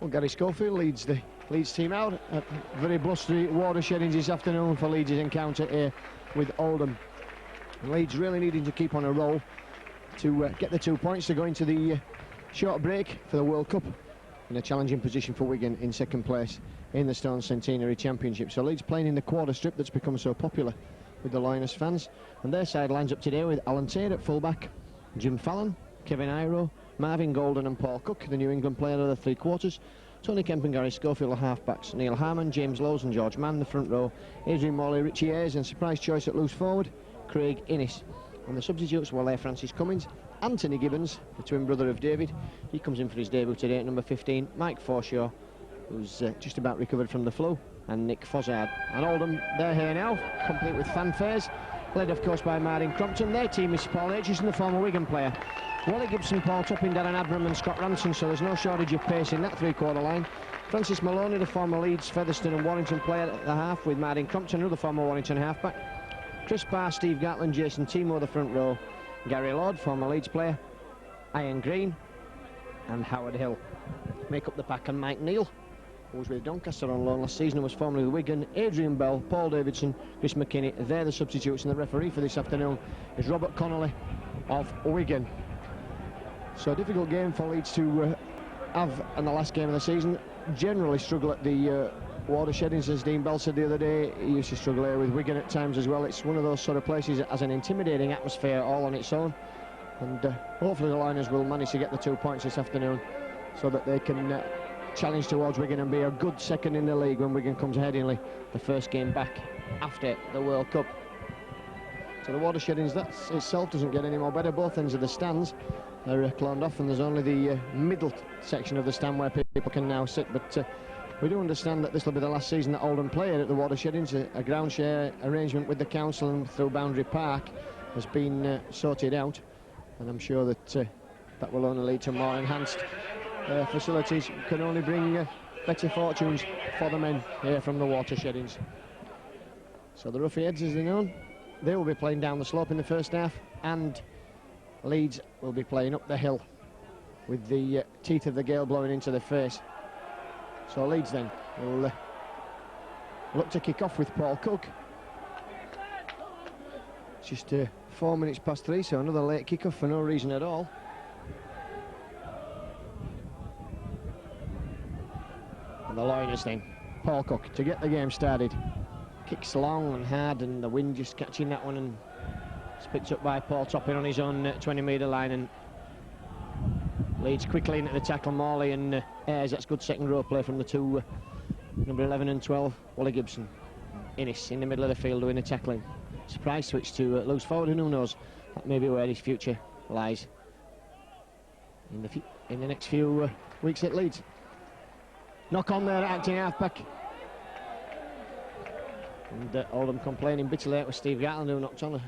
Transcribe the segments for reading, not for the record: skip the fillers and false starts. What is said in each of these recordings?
Well, Gary Schofield leads the Leeds team out. A very blustery Watersheddings this afternoon for Leeds' encounter here with Oldham. And Leeds really needing to keep on a roll to get the 2 points to go into the short break for the World Cup, in a challenging position for Wigan in second place in the Stone Centenary Championship. So Leeds playing in the quarter strip that's become so popular with the Lioness fans. And their side lines up today with Alan Tate at fullback, Jim Fallon, Kevin Iro, Marvin Golden and Paul Cook, the New England player of the three quarters, Tony Kemp and Gary Schofield, the half-backs, Neil Harmon, James Lowes and George Mann, the front row, Adrian Morley, Richie Ayres and surprise choice at loose forward, Craig Innes. And the substitutes were Francis Cummins, Anthony Gibbons, the twin brother of David, he comes in for his debut today at number 15, Mike Forshaw, who's just about recovered from the flu, and Nick Fozzard. And Oldham, they're here now, complete with fanfares, led of course by Martin Crompton. Their team is Paul Aitchison, the former Wigan player, Wally Gibson, Paul Topping, Darren Abram and Scott Ranson, so there's no shortage of pace in that three-quarter line. Francis Maloney, the former Leeds, Featherstone and Warrington player at the half, with Martin Crompton, another former Warrington halfback. Chris Barr, Steve Gatland, Jason Timo, the front row. Gary Lord, former Leeds player. Ian Green and Howard Hill make up the pack, and Mike Neal, who was with Doncaster on loan last season and was formerly with Wigan, Adrian Bell, Paul Davidson, Chris McKinney, they're the substitutes, and the referee for this afternoon is Robert Connolly of Wigan. So a difficult game for Leeds to have in the last game of the season. Generally struggle at the Watersheddings, as Dean Bell said the other day. He used to struggle here with Wigan at times as well. It's one of those sort of places that has an intimidating atmosphere all on its own, and hopefully the Liners will manage to get the 2 points this afternoon so that they can challenge towards Wigan and be a good second in the league when Wigan comes headingly the first game back after the World Cup. So the Watersheddings, that itself doesn't get any more better. Both ends of the stands are cloned off, and there's only the middle section of the stand where people can now sit. But we do understand that this will be the last season that Oldham play at the Watersheddings. A ground share arrangement with the council and through Boundary Park has been sorted out, and I'm sure that that will only lead to more enhanced facilities. Can only bring better fortunes for the men here from the Watersheddings. So the Roughheads, as they're known, they will be playing down the slope in the first half, and Leeds will be playing up the hill with the teeth of the gale blowing into their face. So Leeds then will look to kick off with Paul Cook. It's just 4 minutes past 3, so another late kick-off for no reason at all. And the Liners then, Paul Cook to get the game started. Kicks long and hard, and the wind just catching that one, and it's picked up by Paul Topping on his own 20-metre line, and Leeds quickly into the tackle. Morley and Ayres, that's good second row play from the two, number 11 and 12, Wally Gibson. Innes in the middle of the field doing the tackling. Surprise switch to loose forward, and who knows, that may be where his future lies in the next few weeks at Leeds. Knock on there, acting halfback. And Oldham complaining bitterly out with Steve Gatland, who knocked on,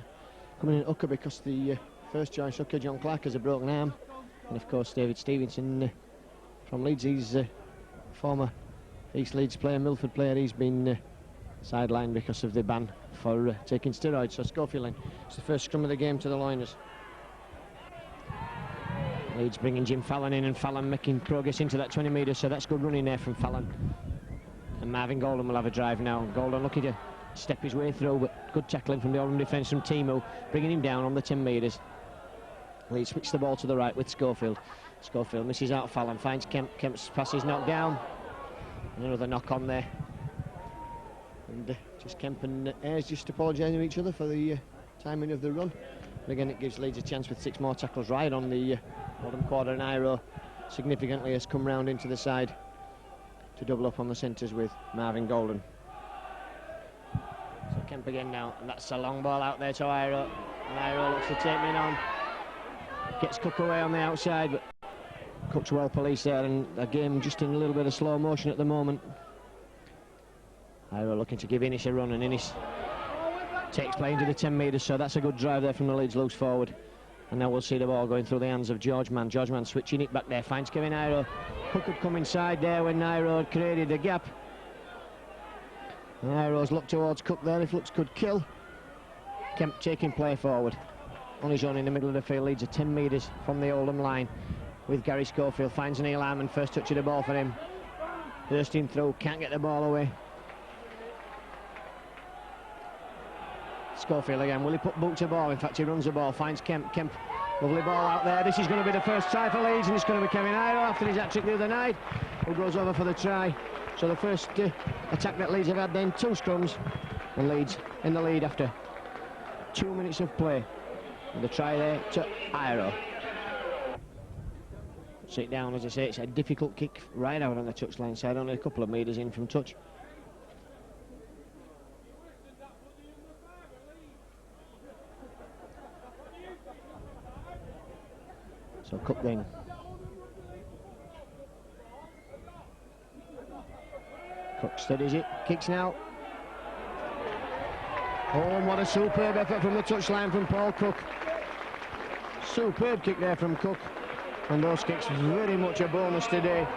coming in at hooker because the first choice hooker, John Clark, has a broken arm. And of course David Stevenson from Leeds, he's former East Leeds player, Milford player. He's been sidelined because of the ban for taking steroids. So Schofield then, it's the first scrum of the game to the Liners. Leeds bringing Jim Fallon in, and Fallon making progress into that 20 metres, so that's good running there from Fallon. And Marvin Golden will have a drive now. Golden looking to step his way through, but good tackling from the Oldham defence from Timo, bringing him down on the 10 metres. Leeds switch the ball to the right with Schofield. Schofield misses out Fallon, finds Kemp. Kemp's pass is knocked down. Another knock on there. And just Kemp and Ayres just apologising to each other for the timing of the run. And again, it gives Leeds a chance with 6 more tackles right on the Oldham quarter, and Iro significantly has come round into the side to double up on the centres with Marvin Golden. So Kemp again now, and that's a long ball out there to Iro, and Iro looks to take men on. Gets Cook away on the outside, but Cook's well policed there, and the game just in a little bit of slow motion at the moment. Iro looking to give Innes a run, and Innes takes play into the 10 metres, so that's a good drive there from the Leeds loose forward. And now we'll see the ball going through the hands of George Mann. George Mann switching it back there, finds Kevin Iro. Cook had come inside there when Iro had created the gap. And Iro's looked towards Cook there, if looks could kill. Kemp taking play forward. On his own in the middle of the field, Leads are 10 metres from the Oldham line with Gary Schofield. Finds Neil Harmon, first touch of the ball for him. bursting through, can't get the ball away. Schofield again, will he put boot to ball? In fact, he runs the ball, finds Kemp. Lovely ball out there. This is going to be the first try for Leeds, and it's going to be Kevin Iro after his hat-trick the other night, who goes over for the try. So the first attack that Leeds have had then, 2 scrums, and Leeds in the lead after 2 minutes of play. And the try there to Iro. Sit down, as I say, it's a difficult kick right out on the touchline side, only a couple of metres in from touch. So Cook then. Cook steadies it, kicks now. Oh, and what a superb effort from the touchline from Paul Cook. Superb kick there from Cook. And those kicks very much a bonus today.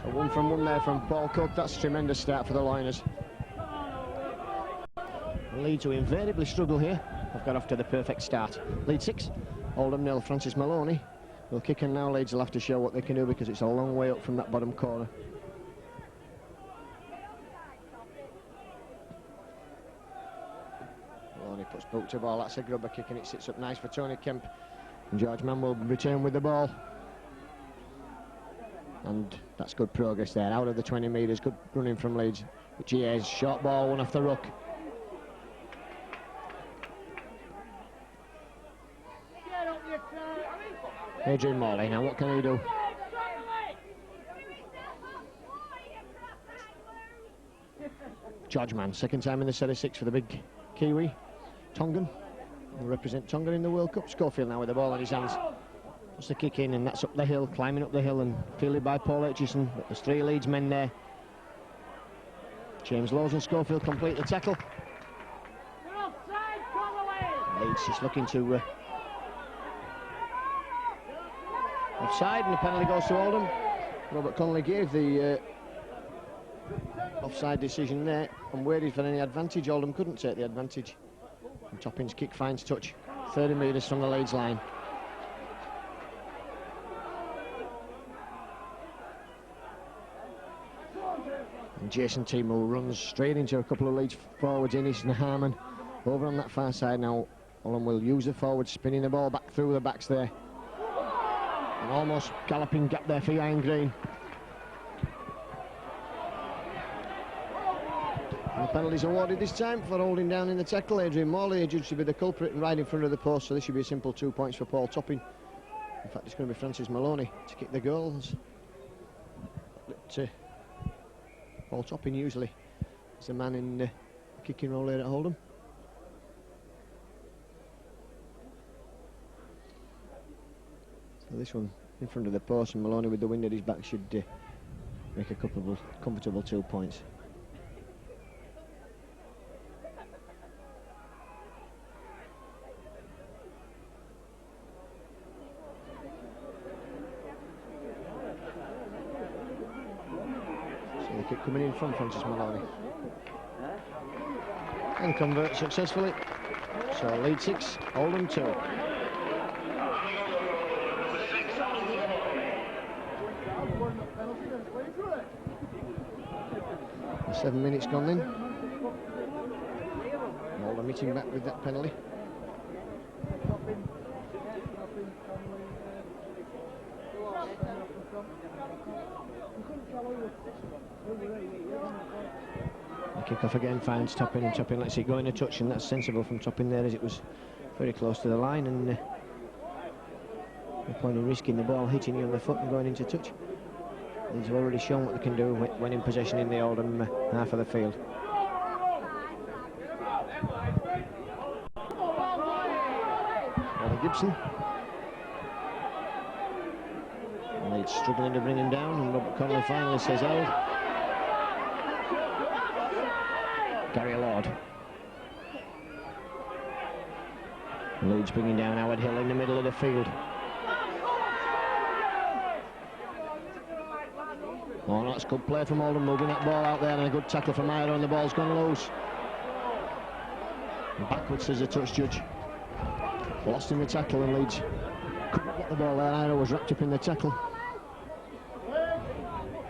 So 1 from 1 there from Paul Cook. That's a tremendous start for the Liners. Leeds, who invariably struggle here, have got off to the perfect start. Leeds 6, Oldham 0. Francis Maloney will kick, and now Leeds will have to show what they can do, because it's a long way up from that bottom corner. Maloney puts boot to ball, that's a grubber kick, and it sits up nice for Tony Kemp. And George Mann will return with the ball. And that's good progress there, out of the 20 metres, good running from Leeds. But GA's short ball, one off the ruck. Adrian Morley, now what can he do? George Mann, second time in the set of 6 for the big Kiwi. Tongan will represent Tonga in the World Cup. Schofield now with the ball in his hands. What's the kick in, and that's up the hill, climbing up the hill, and fielded by Paul Aitchison. But there's 3 Leeds men there. James Lowes and Schofield complete the tackle. Leeds just looking to offside, and the penalty goes to Oldham. Robert Connolly gave the offside decision there and waited for any advantage. Oldham couldn't take the advantage. And Toppin's kick finds touch, 30 metres from the Leeds line. And Jason Timo runs straight into a couple of Leeds forwards, Innes and Harman. Over on that far side now, Oldham will use the forward, spinning the ball back through the backs there. An almost galloping gap there for Ian Green. And the penalty's awarded this time for holding down in the tackle. Adrian Morley adjudged to be the culprit and right in front of the post, so this should be a simple 2 points for Paul Toppin. In fact, it's going to be Francis Maloney to kick the goals. But Paul Toppin usually is the man in the kicking role here at Oldham. So this one in front of the post, and Maloney with the wind at his back should make a comfortable 2 points. So the kick coming in from Francis Maloney. And convert successfully. So Leeds 6, Oldham 2. 7 minutes gone then. Oldham meeting back with that penalty. The kick-off again finds Toppin, and Toppin lets it go in a touch, and that's sensible from Toppin there, as it was very close to the line, and no point in risking the ball hitting you on the foot and going into touch. He's already shown what they can do when in possession in the Oldham half of the field. Gibson. Leeds struggling to bring him down, and Robert Connolly finally says held. Gary Lord. Leeds bringing down Howard Hill in the middle of the field. Oh, that's good play from Oldham, moving that ball out there, and a good tackle from Iro, and the ball's gone loose. And backwards says the touch judge. Lost in the tackle, and Leeds couldn't get the ball there. Iro was wrapped up in the tackle.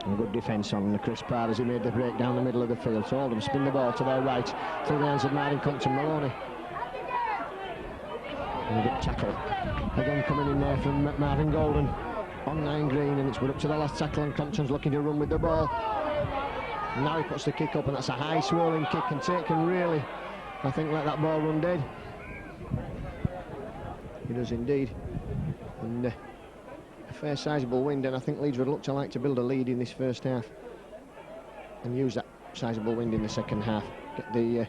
And good defence on Chris Parr as he made the break down the middle of the field. So Oldham spin the ball to their right through the hands of Martin Compton Maloney. And a good tackle again coming in there from Marvin Golden on 9 Green, and it's put up to the last tackle, and Compton's looking to run with the ball. Now he puts the kick up, and that's a high swirling kick, and Taken really, I think, let that ball run dead. He does indeed. And a fair sizable wind, and I think Leeds would look to like to build a lead in this first half and use that sizable wind in the second half. Get the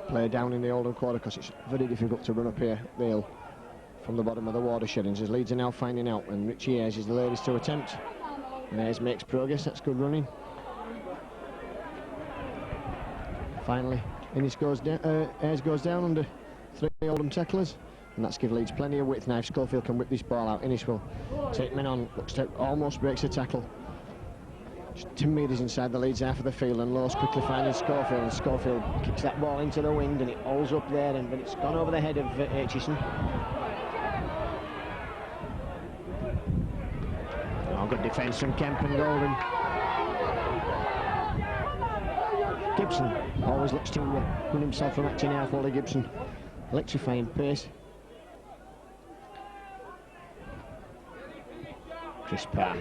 player down in the Oldham quarter, because it's very difficult to run up here the hill from the bottom of the Watersheddings, as Leeds are now finding out, and Richie Ayres is the latest to attempt. And Ayres makes progress. That's good running. Finally, Ayres goes down under 3 Oldham tacklers, and that's give Leeds plenty of width now. If Schofield can whip this ball out, Innes will take men on, looks to almost breaks the tackle. Just 10 metres inside the Leeds half of the field, and Lowe's quickly finding Schofield, and Schofield kicks that ball into the wind, and it holds up there, but it's gone over the head of Aitchison. Oh, good defence from Kemp and Golden. Gibson always looks to win himself from acting out. Wally Gibson, electrifying pace. Chris Parr.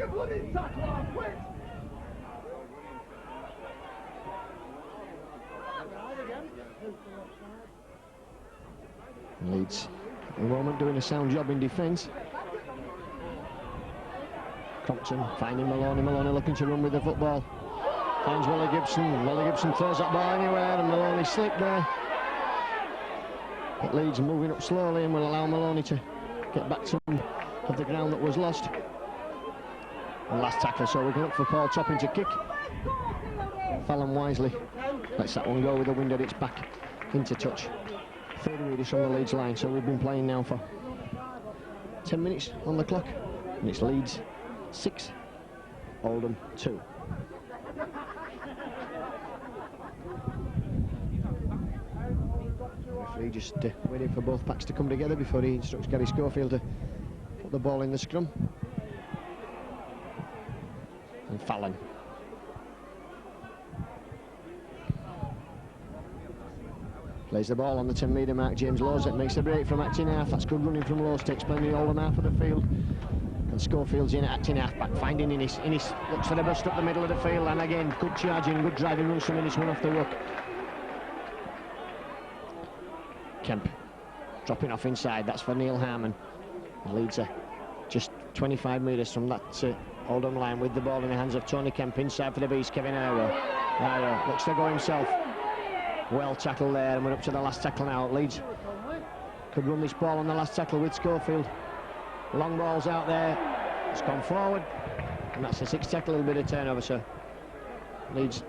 Leeds at the moment doing a sound job in defence. Compton finding Maloney. Maloney looking to run with the football. Finds Wally Gibson. Wally Gibson throws that ball anywhere, and Maloney slipped there. But Leeds moving up slowly and will allow Maloney to get back some of the ground that was lost. And last tackle, so we can look for Paul Topping to kick. Fallon wisely lets that one go with the wind at its back into touch. 30 metres from the Leeds line, so we've been playing now for 10 minutes on the clock, and it's Leeds 6, Oldham 2. Referee just waiting for both packs to come together before he instructs Gary Schofield to put the ball in the scrum. And Fallon. Plays the ball on the 10 metre mark. James Lowes makes the break from acting half. That's good running from Lowes to explain the Oldham half of the field. And Schofield's in at acting half back, finding Innes. Innes looks for the burst up the middle of the field, and again, good charging, good driving runs from Innes, one off the ruck. Kemp dropping off inside. That's for Neil Harmon. And Leeds are just 25 metres from that Oldham line with the ball in the hands of Tony Kemp. Inside for the beast, Kevin Iro. Iro looks to go himself. Well tackled there, and we're up to the last tackle now. Leeds could run this ball on the last tackle with Schofield. Long ball's out there. It's gone forward, and that's the 6th tackle. A little bit of turnover, so Leeds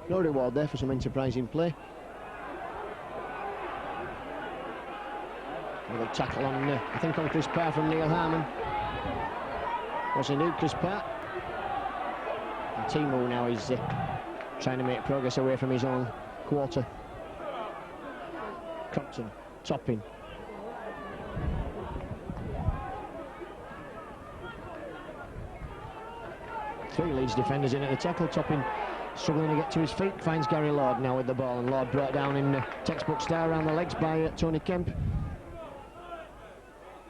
no reward there for some enterprising play. Another tackle on, I think, on Chris Parr from Neil Harmon. Was indeed Chris Parr. And Timu now is trying to make progress away from his own quarter. Compton, Topping. Three Leeds defenders in at the tackle. Topping struggling to get to his feet. Finds Gary Lord now with the ball, and Lord brought down in textbook style around the legs by Tony Kemp.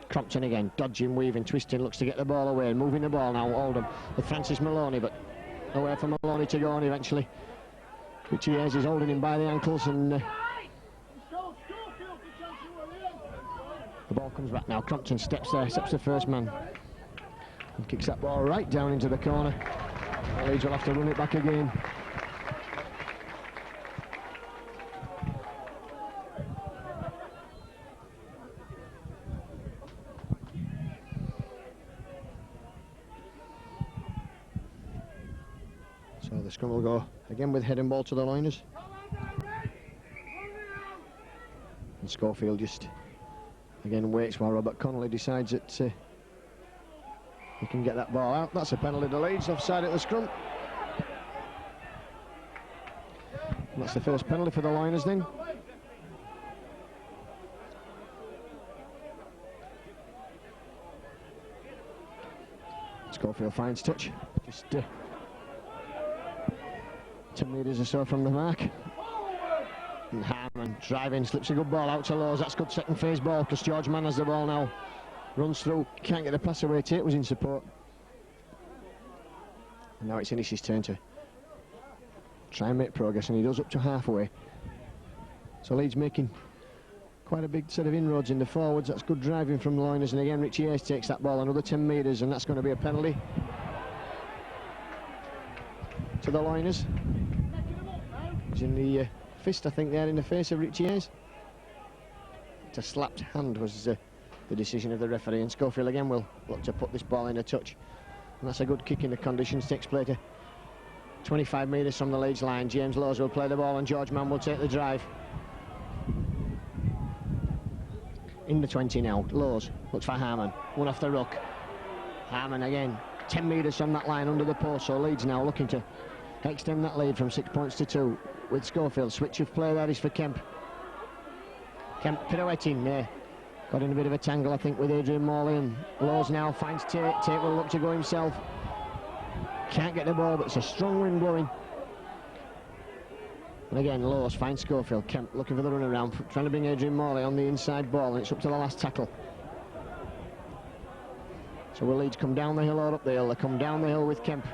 Compton again, dodging, weaving, twisting, looks to get the ball away, and moving the ball now, Oldham, with Francis Maloney, but nowhere for Maloney to go on eventually. Richie Ayres is holding him by the ankles, and the ball comes back now. Compton steps the first man, and kicks that ball right down into the corner. Leeds will have to run it back again. So the scrum will go again with head and ball to the liners. And Schofield just again waits while Robert Connolly decides that he can get that ball out. That's a penalty to Leeds, offside at the scrum. And that's the first penalty for the liners then. Schofield finds touch, just 10 metres or so from the mark. And Harman driving, slips a good ball out to Laws. That's good second phase ball because George Mann has the ball now. Runs through, can't get the pass away. Tate was in support. And now it's Inish's turn to try and make progress, and he does up to halfway. So Leeds making quite a big set of inroads in the forwards. That's good driving from the Loiners, and again Richie Hayes takes that ball another 10 metres, and that's going to be a penalty to the Loiners. He's in the fist, I think, there in the face of Richie Hayes. It's a slapped hand was the decision of the referee, and Schofield again will look to put this ball in a touch, and that's a good kick in the conditions. Takes play to 25 metres from the Leeds line. James Laws will play the ball and George Mann will take the drive. In the 20 now, Laws looks for Harman, one off the ruck. Harman again, 10 metres from that line under the post, so Leeds now looking to extend that lead from 6 points to 2 with Schofield. Switch of play there is for Kemp. Kemp pirouetting there. Got in a bit of a tangle, I think, with Adrian Morley, and Laws now finds Tate. Tate will look to go himself. Can't get the ball, but it's a strong wind blowing. And again, Laws finds Schofield. Kemp looking for the run around, trying to bring Adrian Morley on the inside ball, and it's up to the last tackle. So will Leeds come down the hill or up the hill? They come down the hill with Kemp.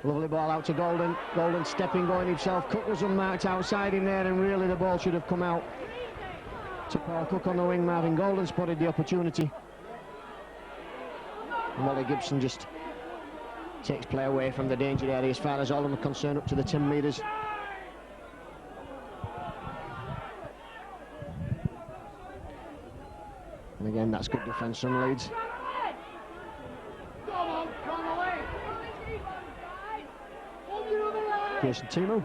Lovely ball out to Golden. Golden stepping, going himself. Cook was unmarked outside in there, and really the ball should have come out to Paul Cook on the wing. Marvin Golden spotted the opportunity. And Wally Gibson just takes play away from the danger area as far as Oldham are concerned, up to the 10 metres. And again, that's good defence from Leeds. Pearson Timo.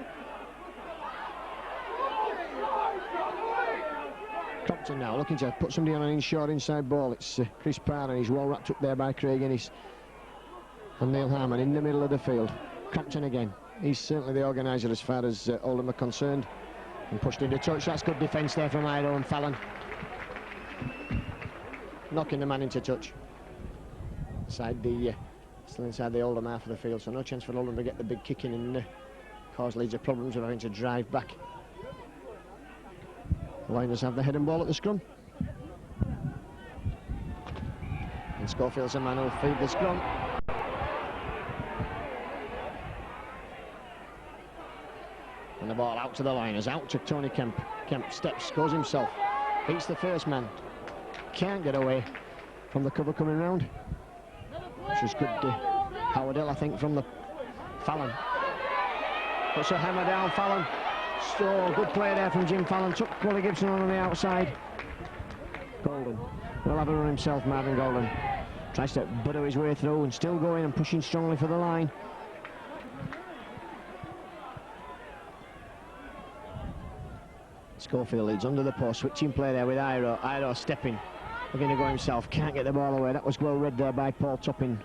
Compton now looking to put somebody on an inshore inside ball. It's Chris Parr, he's well wrapped up there by Craig Innis and Neil Harman in the middle of the field. Compton again. He's certainly the organiser as far as Oldham are concerned. And pushed into touch. That's good defence there from Iro and Fallon. Knocking the man into touch. Inside the still inside the Oldham half of the field, so no chance for Oldham to get the big kick in and cause Leeds problems of having to drive back. The Liners have the head and ball at the scrum. And Schofield's a man who'll feed the scrum. And the ball out to the Liners, out to Tony Kemp. Kemp steps, goes himself, beats the first man. Can't get away from the cover coming round. Which was good Howard Hill, I think, from the Fallon. Puts a hammer down, Fallon. So good play there from Jim Fallon. Took Wally Gibson on the outside. Golden will have a run himself, Marvin Golden. Tries to butter his way through and still going and pushing strongly for the line. Schofield leads under the post, switching play there with Iro. Iro stepping, looking to go himself, can't get the ball away. That was well read there by Paul Toppin.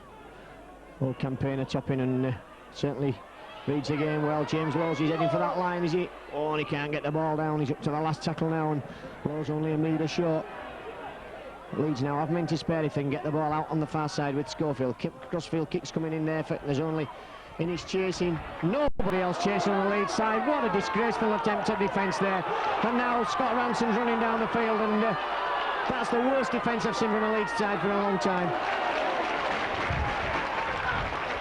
Old campaigner Toppin, and certainly reads the game well. James Laws, he's heading for that line, is he? Oh, and he can't get the ball down. He's up to the last tackle now, and Laws only a metre short. Leeds now have men to spare if they can get the ball out on the far side with Schofield. Crossfield kicks coming in there, there's only Innis chasing, nobody else chasing on the Leeds side. What a disgraceful attempt at defence there. And now Scott Ranson's running down the field, and that's the worst defence I've seen from a Leeds side for a long time.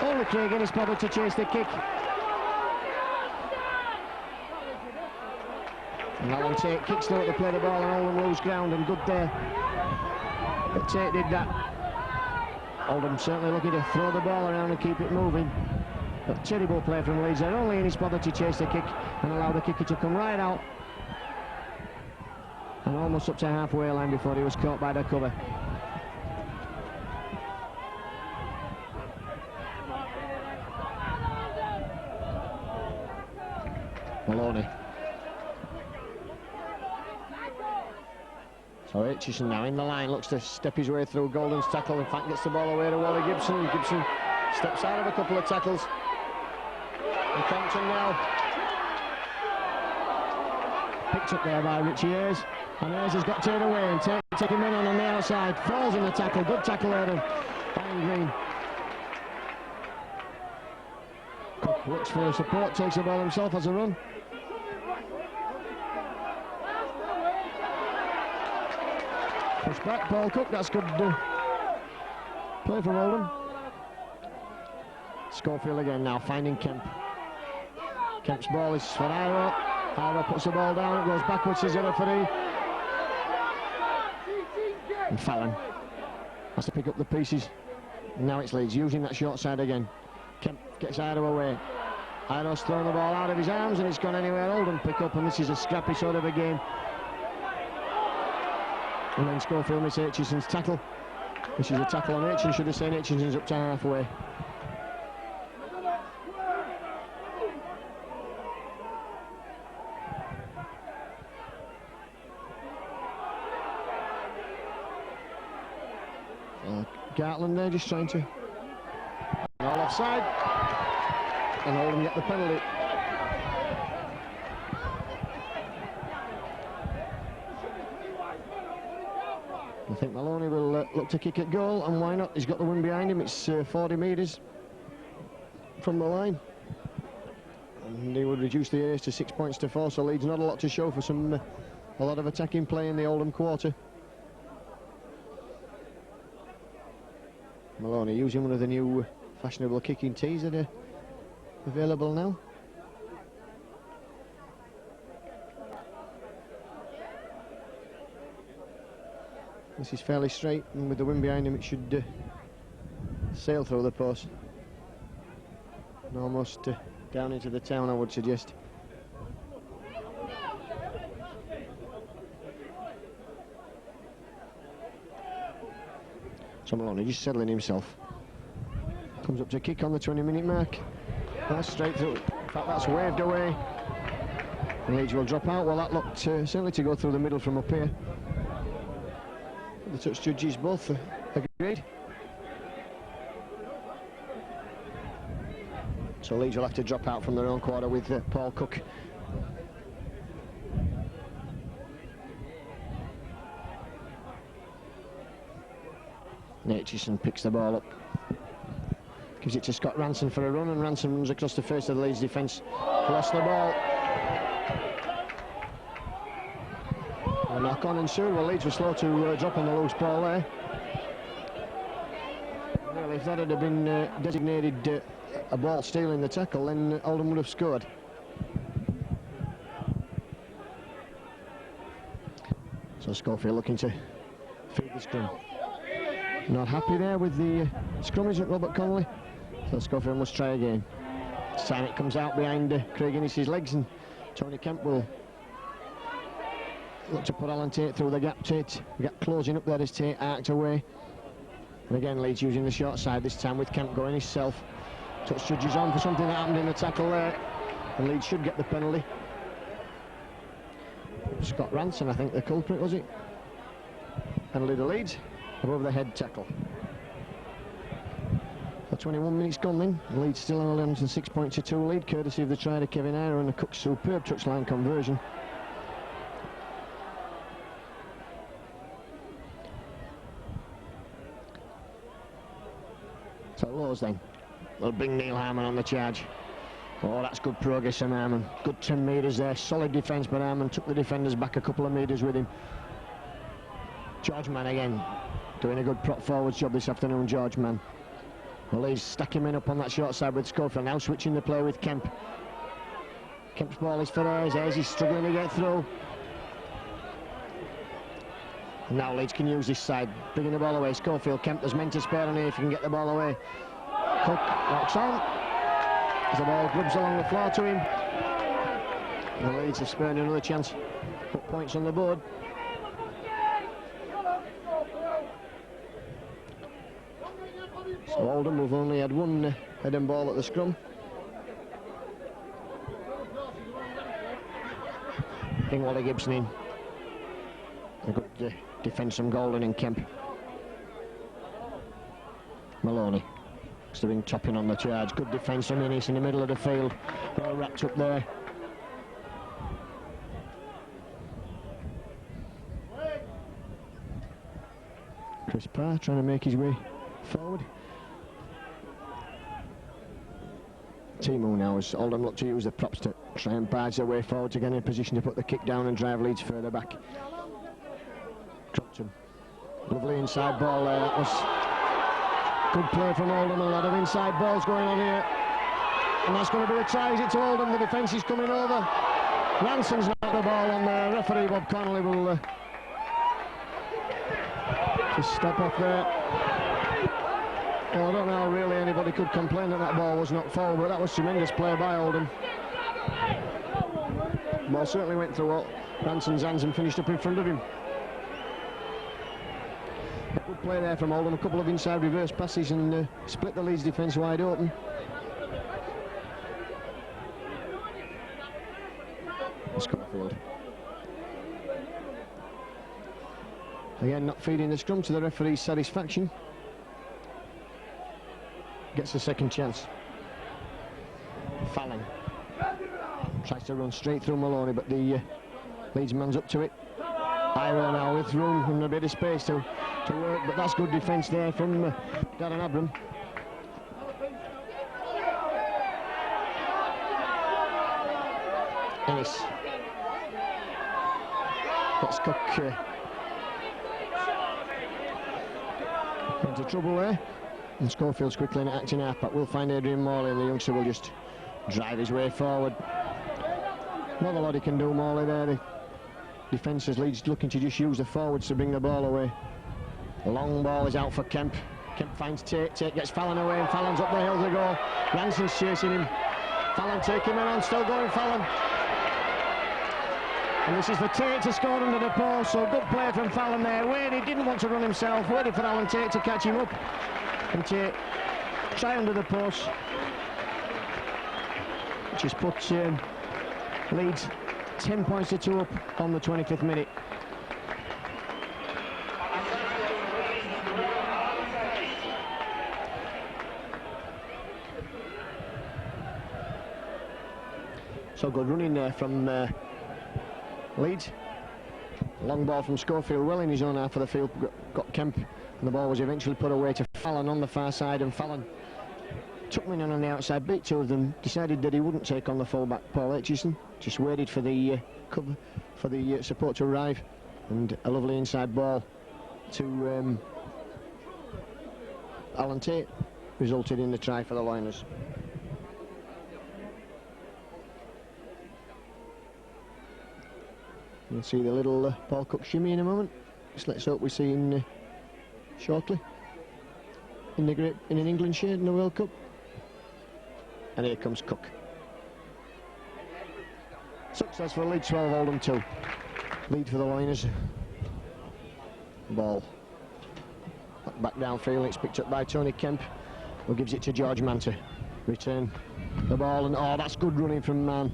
Only Craig Innis bothered to chase the kick. And Alan Tate kicks through to play the ball, and Oldham lose ground, and good there. But Tate did that. Oldham certainly looking to throw the ball around and keep it moving. But terrible play from Leeds there. Only Innis bothered to chase the kick and allow the kicker to come right out. And almost up to halfway line before he was caught by the cover. Maloney. So Aitchison now in the line, looks to step his way through Golden's tackle. In fact, gets the ball away to Wally Gibson. Gibson steps out of a couple of tackles. And Compton now picked up there by Richie Hayes. And Hayes has got taken away and taking men on the outside. Falls in the tackle. Good tackle there, Brian Green. Looks for support, takes the ball himself, has a run. Push back, Paul Cook, that's good play from Oldham. Schofield again now, finding Kemp. Kemp's ball is for Iro. Iro puts the ball down, it goes backwards to the referee. And Fallon has to pick up the pieces. And now it's Leeds using that short side again. Kemp gets Iro away. Iro's thrown the ball out of his arms and it's gone anywhere. Oldham pick up, and this is a scrappy sort of a game. And then Schofield misses Aitchison's tackle. This is a tackle on Aitchison, should have said Aitchison's up to halfway. Gartland there just trying to all offside, and Oldham get the penalty. I think Maloney will look to kick at goal, and why not? He's got the wind behind him. It's 40 metres from the line, and he would reduce the ace to 6 points to 4. So Leeds not a lot to show for a lot of attacking play in the Oldham quarter. Maloney using one of the new fashionable kicking tees that are available now. This is fairly straight, and with the wind behind him it should sail through the post and almost down into the town, I would suggest. So Maloney just settling himself. Comes up to kick on the 20-minute mark. That's straight through. In fact, that's waved away. And Leeds will drop out. Well, that looked certainly to go through the middle from up here. The touch judges both agreed. So Leeds will have to drop out from their own quarter with Paul Cook. Aitchison picks the ball up, gives it to Scott Ranson for a run, and Ranson runs across the face of the Leeds defence, lost the ball. A knock on ensued. Well, Leeds were slow to drop on the loose ball there. Well, if that had been designated a ball stealing the tackle, then Oldham would have scored. So Schofield looking to feed the scrum. Not happy there with the scrum, isn't Robert Connolly? So Schofield must try again. This time it comes out behind Craig Innes' legs, and Tony Kemp will look to put Alan Tate through the gap. Tate closing up there as Tate arced away. And again Leeds using the short side, this time with Kemp going himself. Touch judges on for something that happened in the tackle there, and Leeds should get the penalty. Scott Ranson, I think the culprit, was it? Penalty to Leeds. Above the head tackle. For 21 minutes gone then. Leeds still on a 6 points to 2 lead, courtesy of the try to Kevin Iro and the Cook's superb touchline conversion. So Lowe's then. They'll bring Neil Harmon on the charge. Oh, that's good progress from Harmon. Good 10 metres there. Solid defence, but Harmon took the defenders back a couple of metres with him. George Mann again. Doing a good prop forwards job this afternoon, George Mann. Well, he's stacking him up on that short side with Schofield. Now switching the play with Kemp. Kemp's ball is for Ayres. Ayres is struggling to get through. And now Leeds can use this side, bringing the ball away. Schofield, Kemp, there's men to spare on here if he can get the ball away. Cook locks on. As the ball grubs along the floor to him. And the Leeds have spared another chance. Put points on the board. So Oldham have only had one head and ball at the scrum. Anthony Gibson in. A good defence from Golden and Kemp. Maloney still topping on the charge. Good defence from Innes in the middle of the field. Well wrapped up there. Chris Parr trying to make his way forward. Timo now, as Oldham look to use the props to try and barge their way forward to get in a position to put the kick down and drive Leeds further back. Crumpton. Lovely inside ball there. That was good play from Oldham. A lot of inside balls going on here. And that's going to be a try, is it, to Oldham? The defence is coming over. Ranson's knocked the ball on there. Referee Bob Connolly will just step off there. Well, I don't know how really anybody could complain that ball was knocked forward, but that was tremendous play by Oldham. Ball certainly went through Ranson's hands and finished up in front of him. A good play there from Oldham, a couple of inside reverse passes and split the Leeds defence wide open. Schofield. Again, not feeding the scrum to the referee's satisfaction. Gets a second chance. Fallon tries to run straight through Maloney, but the Leeds man's up to it. Iro now with room and a bit of space to work, but that's good defence there from Darren Abram. Ennis. Gets Cook into trouble there. And Schofield's quickly acting half back. We'll find Adrian Morley, and the youngster will just drive his way forward. Not a lot he can do, Morley there. The defence as Leeds looking to just use the forwards to bring the ball away. The long ball is out for Kemp. Kemp finds Tate. Tate gets Fallon away, and Fallon's up the hill to go. Ranson's chasing him. Fallon taking him on, still going Fallon. And this is for Tate to score under the post, so good play from Fallon there. Wadey didn't want to run himself, waited for Alan Tate to catch him up. And Tate try under the post, which has put Leeds 10 points to 2 up on the 25th minute. So good running there from Leeds. Long ball from Schofield, well in his own half of the field, got Kemp, and the ball was eventually put away to Fallon on the far side, and Fallon took him in on the outside, beat two of them, decided that he wouldn't take on the fullback Paul Aitchison, just waited for the cover, for the support to arrive, and a lovely inside ball to Alan Tate resulted in the try for the Liners. You'll see the little Paul Cook shimmy in a moment. Just let's hope we see him shortly in an England shirt in the World Cup. And here comes Cook. Successful. Leeds 12, Oldham 2. Lead for the Liners. Ball back downfield. It's picked up by Tony Kemp, who gives it to George Mann to return the ball. And oh, that's good running from Mann.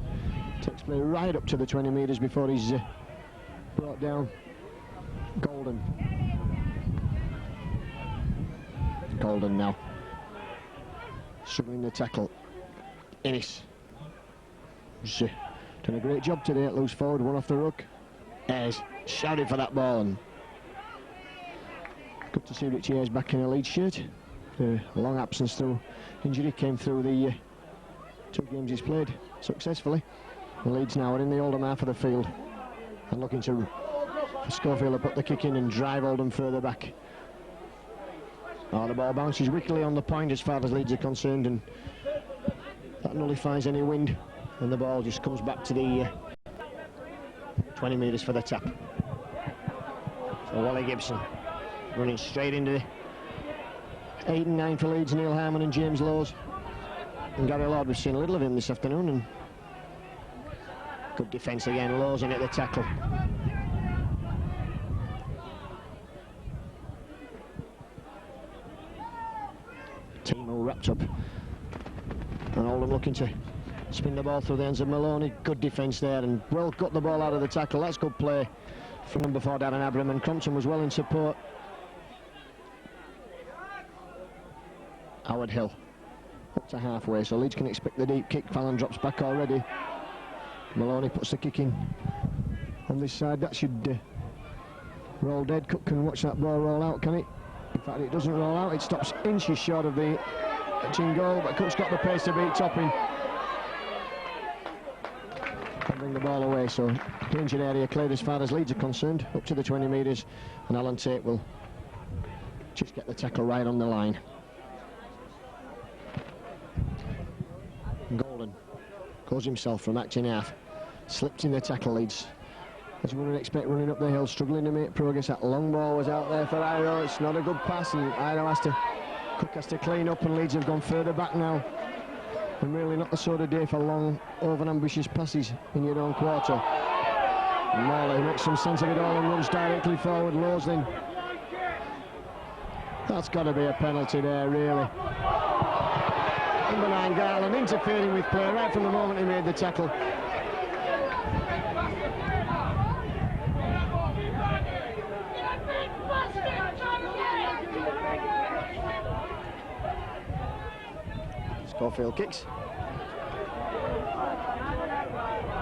Takes play right up to the 20 metres before he's brought down. Golden now struggling to tackle. Ennis has done a great job today at loose forward, one off the ruck. Ayres shouted for that ball, and good to see Richie Ayres back in a Leeds shirt. A long absence through injury, came through the 2 games he's played successfully. The Leeds now are in the Oldham half of the field and looking for Schofield to put the kick in and drive Oldham further back. Oh, the ball bounces wickedly on the point as far as Leeds are concerned, and that nullifies any wind, and the ball just comes back to the 20 metres for the tap. So Wally Gibson running straight into 8 and 9 for Leeds, Neil Harmon and James Lowes. And Gary Lord, we've seen a little of him this afternoon, and good defence again. Lowes in at the tackle. Timo wrapped up, and Oldham looking to spin the ball through the hands of Maloney. Good defence there, and well got the ball out of the tackle. That's good play from number 4 Darren Abram, and Crompton was well in support. Howard Hill up to halfway, so Leeds can expect the deep kick. Fallon drops back already. Maloney puts the kick in on this side. That should roll dead. Cook can watch that ball roll out, can it? In fact, it doesn't roll out. It stops inches short of the touching goal, but Cook's got the pace to beat Topping. bring the ball away, so danger area cleared as far as Leeds are concerned, up to the 20 metres, and Alan Tate will just get the tackle right on the line. Golden goes himself from acting half, slipped in the tackle. Leeds, as you wouldn't expect, running up the hill, struggling to make progress. That long ball was out there for Iro. It's not a good pass, and Iro has to clean up, and Leeds have gone further back now. And really not the sort of day for long, over-ambitious passes in your own quarter. Morley makes some sense of it all and runs directly forward. Loslin. That's got to be a penalty there, really. Number 9, Garland, interfering with play right from the moment he made the tackle. Schofield kicks.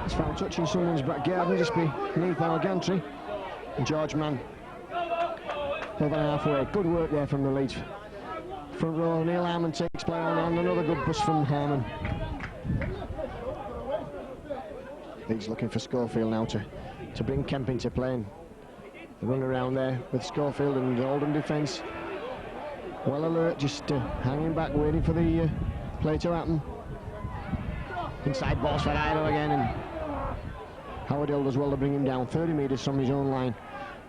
It's foul touching someone's back garden just beneath our gantry. And George Mann over halfway. Good work there from the Leeds front row. Neil Harmon takes play on, and another good bust from Harmon. Leeds looking for Schofield now to bring Kemp into play. And the run around there with Schofield and the Oldham defence. Well alert, just hanging back, waiting for the play to happen. Inside balls for Iro again, and Howard Hill does well to bring him down 30 metres from his own line.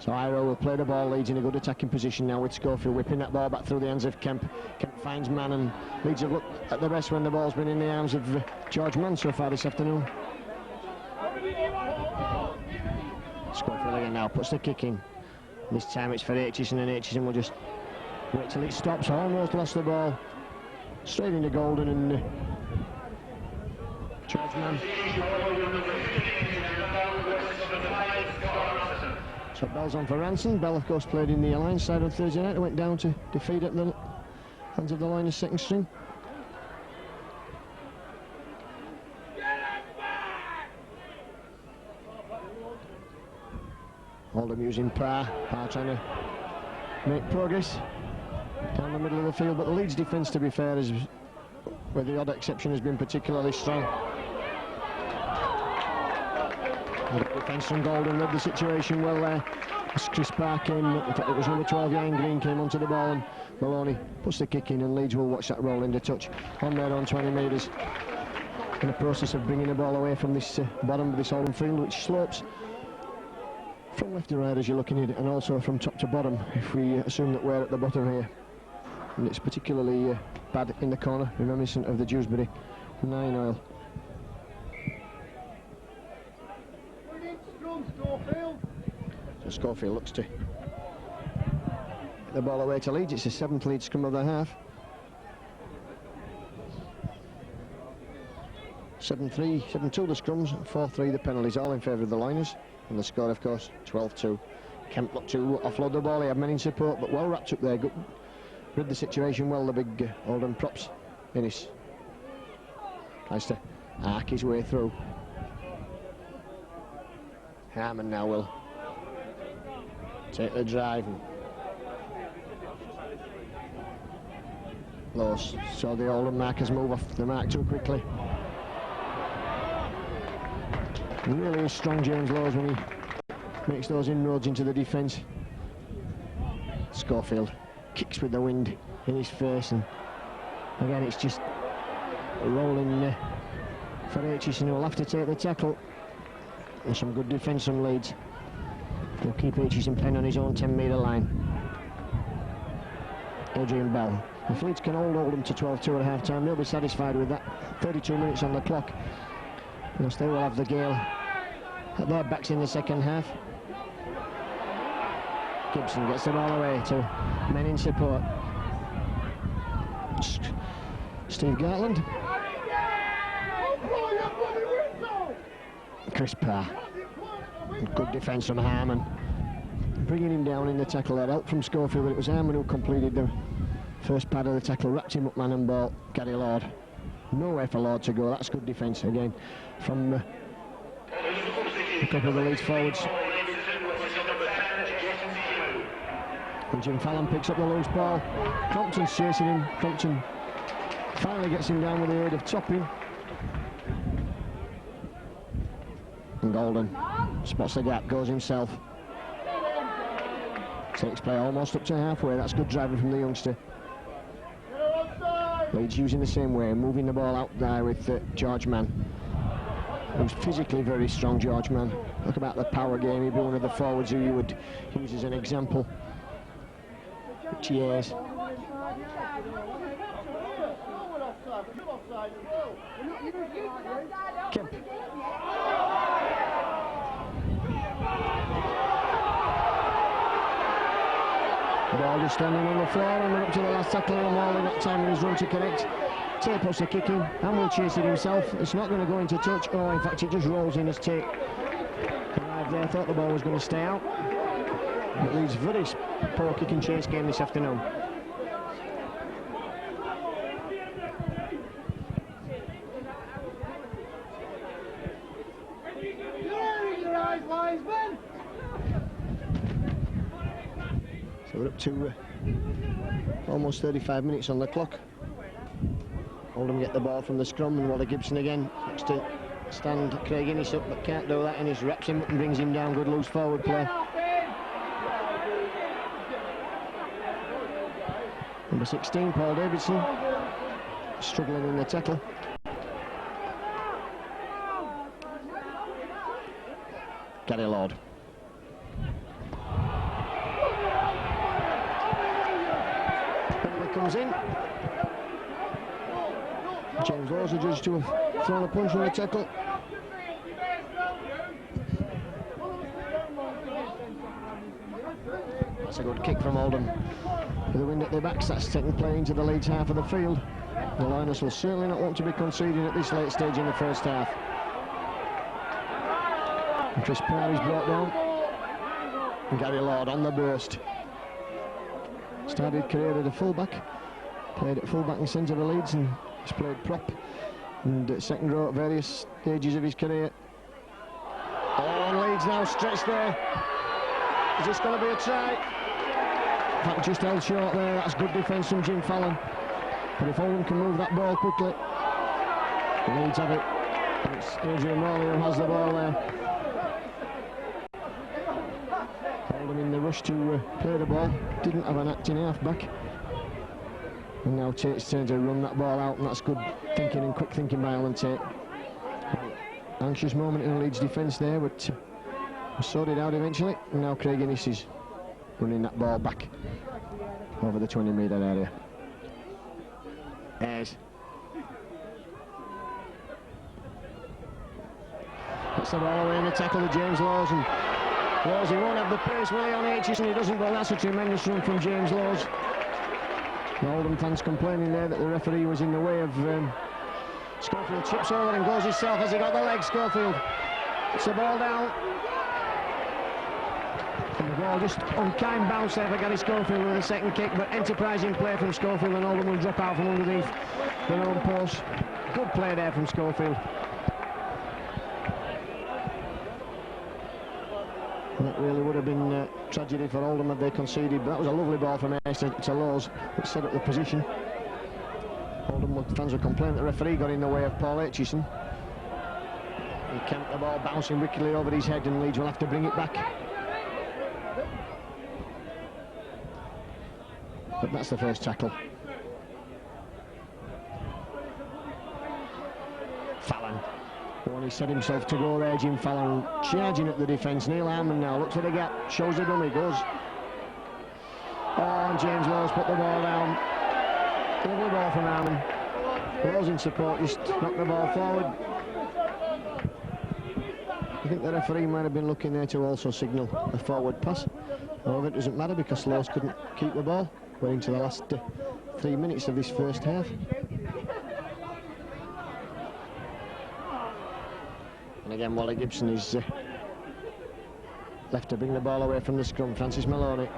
So Iro will play the ball. Leeds in a good attacking position now with Schofield whipping that ball back through the hands of Kemp. Kemp finds Mann, and Leeds have looked at the best when the ball's been in the arms of George Mann so far this afternoon. Schofield again now puts the kick in. This time it's for Aitchison, and Aitchison will just wait till it stops. Almost lost the ball. Straight into Golden, and George Mann. So Bell's on for Ranson. Bell, of course, played in the Alliance side on Thursday night. Went down to defeat at the hands of the Liners' second string. Oldham using Parr trying to make progress down the middle of the field, but the Leeds defence, to be fair, is, with the odd exception, has been particularly strong. The defence from Golden read the situation well there. As Chris Parr came, in fact it was number 12, Ian Green, came onto the ball, and Maloney puts the kick in, and Leeds will watch that roll into touch on their own 20 metres. In the process of bringing the ball away from this bottom of this Oldham field, which slopes from left to right as you're looking at it, and also from top to bottom, if we assume that we're at the bottom here. And it's particularly bad in the corner, reminiscent of the Dewsbury 9 oil. So Schofield looks to get the ball away to Leeds. It's the 7th Leeds scrum of the half. 7-3, 7-2 the scrums, 4-3 the penalties, all in favour of the Liners. And the score, of course, 12-2. Kemp looked to offload the ball. He had men in support, but well wrapped up there. Good. Read the situation well, the big Oldham props. Innes tries to arc his way through. Harmon now will take the drive. Lowe's saw the Oldham markers move off the mark too quickly. Really is strong, James Lowes, when he makes those inroads into the defence. Schofield kicks with the wind in his face, and again it's just rolling for Aitchison, who will have to take the tackle. And some good defence from Leeds. He'll keep Aitchison playing on his own 10-metre line. Adrian Bell. If Leeds can hold Oldham to 12-2 at half-time, they'll be satisfied with that. 32 minutes on the clock. Because they will have the Gale at their backs in the second half. Gibson gets the ball away to men in support. Steve Gartland. Chris Parr. Good defence from Harmon. Bringing him down in the tackle. That help from Schofield, but it was Harmon who completed the first part of the tackle. Wrapped him up, man and ball. Gary Lord. Nowhere for Lord to go. That's good defence again from a couple of the Leeds forwards. And Jim Fallon picks up the loose ball. Crompton's chasing him. Crompton finally gets him down with the aid of Topping. And Oldham spots the gap, goes himself. Takes play almost up to halfway. That's good driving from the youngster. Leeds using the same way, moving the ball out there with George Mann, who's physically very strong. George Mann, look about the power game. He'd be one of the forwards who you would use as an example, which he is. Kemp. The ball just standing on the floor, and we're up to the last tackle, and Morley got time in his run to connect. Tate puts the kick in, and will chase it himself. It's not going to go into touch. Oh, in fact, it just rolls in as Tate arrived there. Thought the ball was going to stay out. But Leeds very poor kick and chase game this afternoon. So we're up to almost 35 minutes on the clock. Oldham get the ball from the scrum, and Wally Gibson again looks to stand Craig Innes up, but can't do that, and he wraps him up and brings him down. Good loose forward play. Number 16, Paul Davidson, struggling in the tackle. Gary Lord. Comes in. James Lawes judged to have thrown a punch from the tackle. That's a good kick from Oldham. With the wind at their backs, that's taking play into the Leeds half of the field. The Lioness will certainly not want to be conceding at this late stage in the first half. And Chris Parry's brought down. And Gary Lord on the burst. Started career at a fullback, played at fullback and centre for Leeds, and he's played prop and second row at various stages of his career. Oh, and Leeds now stretched there. Is this going to be a try? In fact, just held short there. That's good defence from Jim Fallon. But if Oldham can move that ball quickly, Leeds have it. And it's Adrian Morley who has the ball there. Oldham in the rush to play the ball, didn't have an acting half-back. And now Tate's turn to run that ball out, and that's good thinking and quick thinking by Alan Tate. Anxious moment in the Leeds defence there, but was sorted out eventually. And now Craig Innes is running that ball back over the 20-metre area. Ayres. That's the ball away in the tackle of James Lawes, and Lawes, he won't have the pace, will he, on Aitchison? He doesn't, but that's a tremendous run from James Lawes. The Oldham fans complaining there that the referee was in the way of Schofield. Chips over and goes himself. Has he got the leg, Schofield? It's the ball down. And the ball just unkind bounce there for Gary Schofield with a second kick, but enterprising play from Schofield, and Oldham will drop out from underneath their own post. Good play there from Schofield. And that really would have been tragedy for Oldham had they conceded, but that was a lovely ball from Ayres to Lawes, which set up the position. Oldham fans were complaining the referee got in the way of Paul Aitchison. He kept the ball bouncing wickedly over his head, and Leeds will have to bring it back. But that's the first tackle. Fallon. When he set himself to go there, Jim Fallon charging at the defence. Neil Harmon now looks for the gap, shows the dummy, goes. Oh, and James Lawes put the ball down. Lovely ball from Harmon. Lawes in support, just knocked the ball forward. I think the referee might have been looking there to also signal a forward pass. However, it doesn't matter because Lawes couldn't keep the ball. We're into the last 3 minutes of this first half. And again, Wally Gibson is left to bring the ball away from the scrum. Francis Maloney.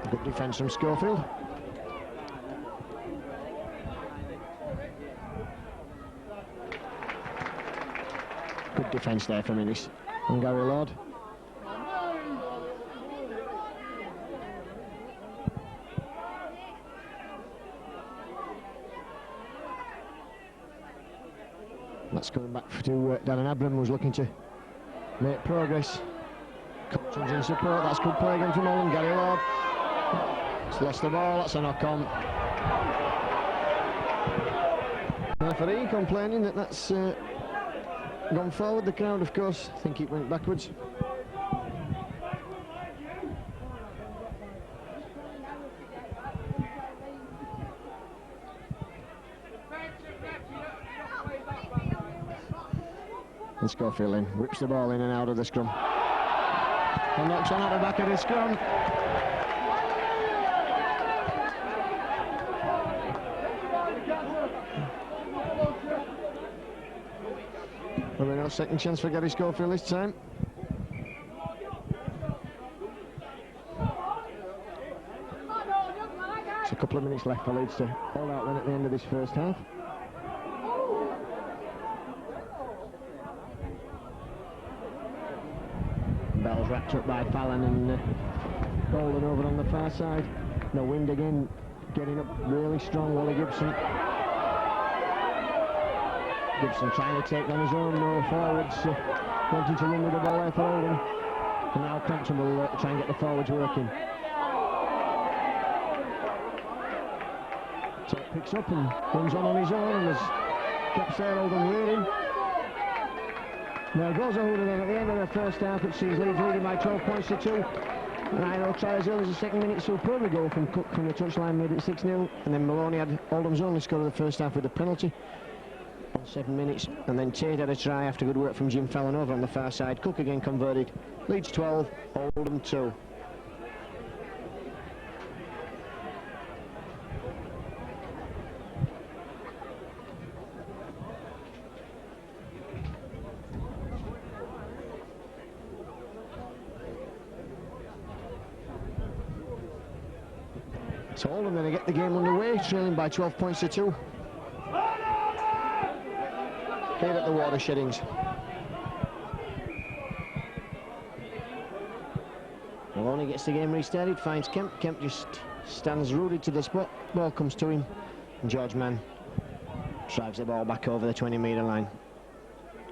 Good defence from Schofield. Good defence there from Innes and Gary Lord. That's coming back to Darren Abram, who's looking to make progress. Compton's in support. That's good play again from Oldham. Gary Lord. He's lost the ball. That's a knock-on. Referee complaining that that's gone forward. The crowd, of course, think it went backwards. And Schofield in, whips the ball in and out of the scrum. And knocks on at the back of the scrum. Well, no second chance for Gary Schofield this time. It's a couple of minutes left for Leeds to hold out then at the end of this first half. Bell's wrapped up by Fallon and Golden over on the far side. No wind again, getting up really strong. Wally Gibson. Gibson trying to take on his own, no forwards, wanting to run with the ball there for Oldham. And now Compton will try and get the forwards working. So it picks up and runs on his own, and there's gaps there, Oldham leading. Now goes Oldham then at the end of the first half. It sees Leeds leading by 12 points to 2. And I know try as early as the second minute, so probably goal from Cook from the touchline made it 6-0. And then Maloney had Oldham's only score of the first half with a penalty on 7 minutes. And then Tate had a try after good work from Jim Fallon over on the far side. Cook again converted. Leeds 12, Oldham 2. So Oldham going to get the game underway, trailing by 12 points to 2. Here at the Watersheddings. Maloney gets the game restarted, finds Kemp. Kemp just stands rooted to the spot. Ball comes to him. And George Mann drives the ball back over the 20-metre line.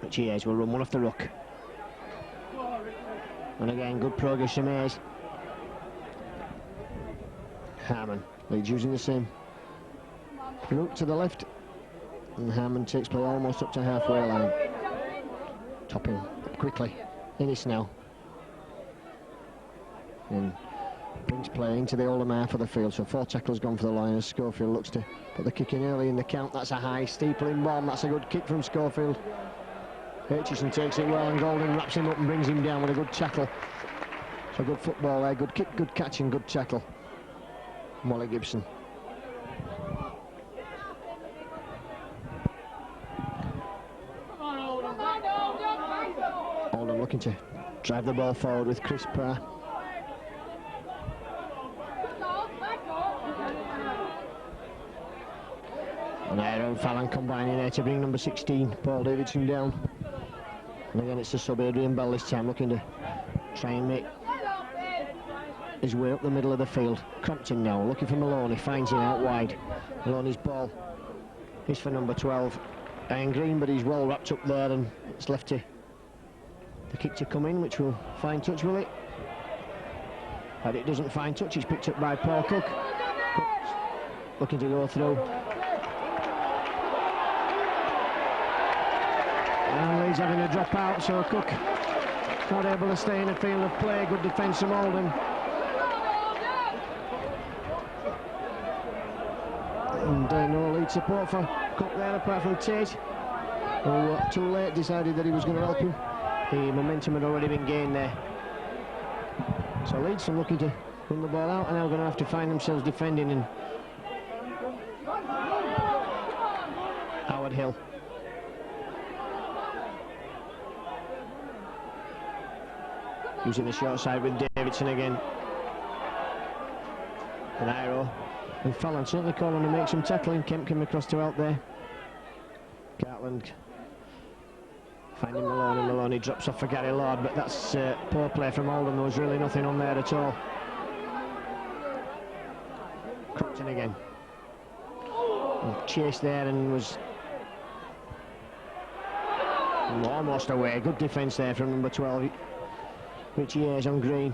Which he is, will run one off the ruck. And again, good progress from Hayes. Harmon, Leeds using the same route to the left, and Harmon takes play almost up to halfway line. Topping up quickly, in it now. And brings play into the Oldham half of the field, so 4 tackles gone for the Lions. Schofield looks to put the kick in early in the count. That's a high steepling bomb, that's a good kick from Schofield. Hutchison takes it well, and Golden wraps him up and brings him down with a good tackle. So good football there, good kick, good catch and good tackle. Wally Gibson. Oldham looking to drive the ball forward with Chris Parr. And Aaron Fallon combining there to bring number 16, Paul Davidson, down. And again it's the sub Adrian Bell this time, looking to try and make his way up the middle of the field. Crompton now looking for Maloney, finds him out wide. Maloney's ball is for number 12, Ian Green, but he's well wrapped up there, and it's left to the kick to come in, which will find touch, will it? But it doesn't find touch. It's picked up by Paul Cook. Cook's looking to go through. And Leeds having a drop out, so Cook not able to stay in the field of play. Good defence from Oldham. And no Leeds support for Cook there, apart from Tate, who too late decided that he was going to help him. The momentum had already been gained there. So Leeds are looking to run the ball out, and now going to have to find themselves defending. And Howard Hill. Using the short side with Davidson again. And Iro. And Fallon certainly calling to make some tackling. Kemp came across to help there. Cartland finding Maloney. Maloney drops off for Gary Lord, but that's poor play from Oldham. There was really nothing on there at all. Crompton again. And chased there and was Almost away. Good defence there from number 12, Richie Ayres on green.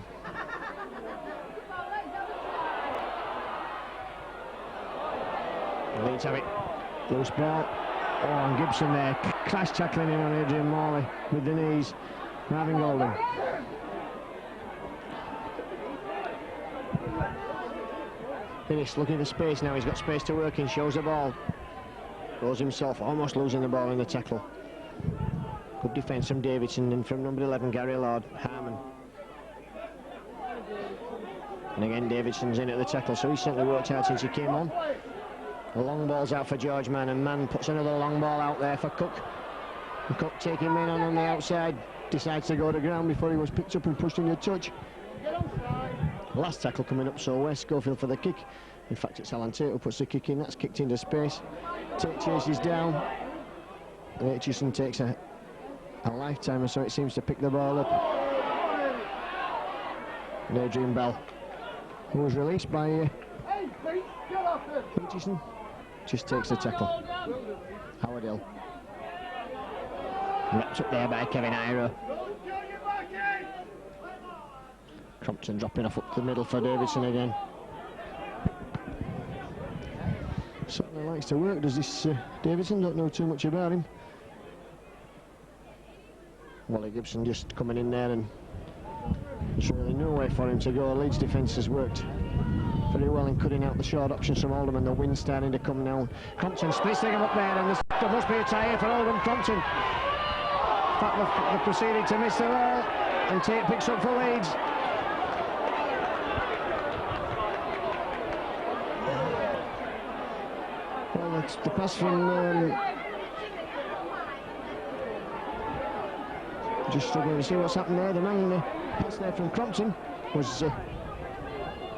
Leeds have it. Loose ball. Oh, and Gibson there. Crash tackling in on Adrian Morley with the knees. Marvin Golden. Finished looking for space now. He's got space to work in. Shows the ball. Goes himself. Almost losing the ball in the tackle. Good defence from Davidson and from number 11, Gary Lord. Harmon. And again, Davidson's in at the tackle, so he's certainly worked hard since he came on. The long ball's out for George Mann, and Mann puts another long ball out there for Cook. And Cook taking him in on the outside, decides to go to ground before he was picked up and pushed in the touch. Last tackle coming up, so West Schofield for the kick. In fact, it's Alan Tate who puts the kick in. That's kicked into space. Tate chases down. And Aitchison takes a lifetime or so, it seems, to pick the ball up. And Adrian Bell, who was released by Aitchison, just takes the tackle. Howard Hill. Wrapped up there by Kevin Iro. Crompton dropping off up the middle for Davidson again. Certainly likes to work, does this Davidson? Don't know too much about him. Wally Gibson just coming in there, and there's really no way for him to go. Leeds defence has worked very well in cutting out the short options from Oldham, and the wind's starting to come down. Crompton splits him up there, and there must be a tie here for Oldham. Crompton. In fact, they're proceeding to miss the ball, and Tate picks up for Leeds. Well, it's the pass from just struggling to see what's happened there. The man pass there from Crompton was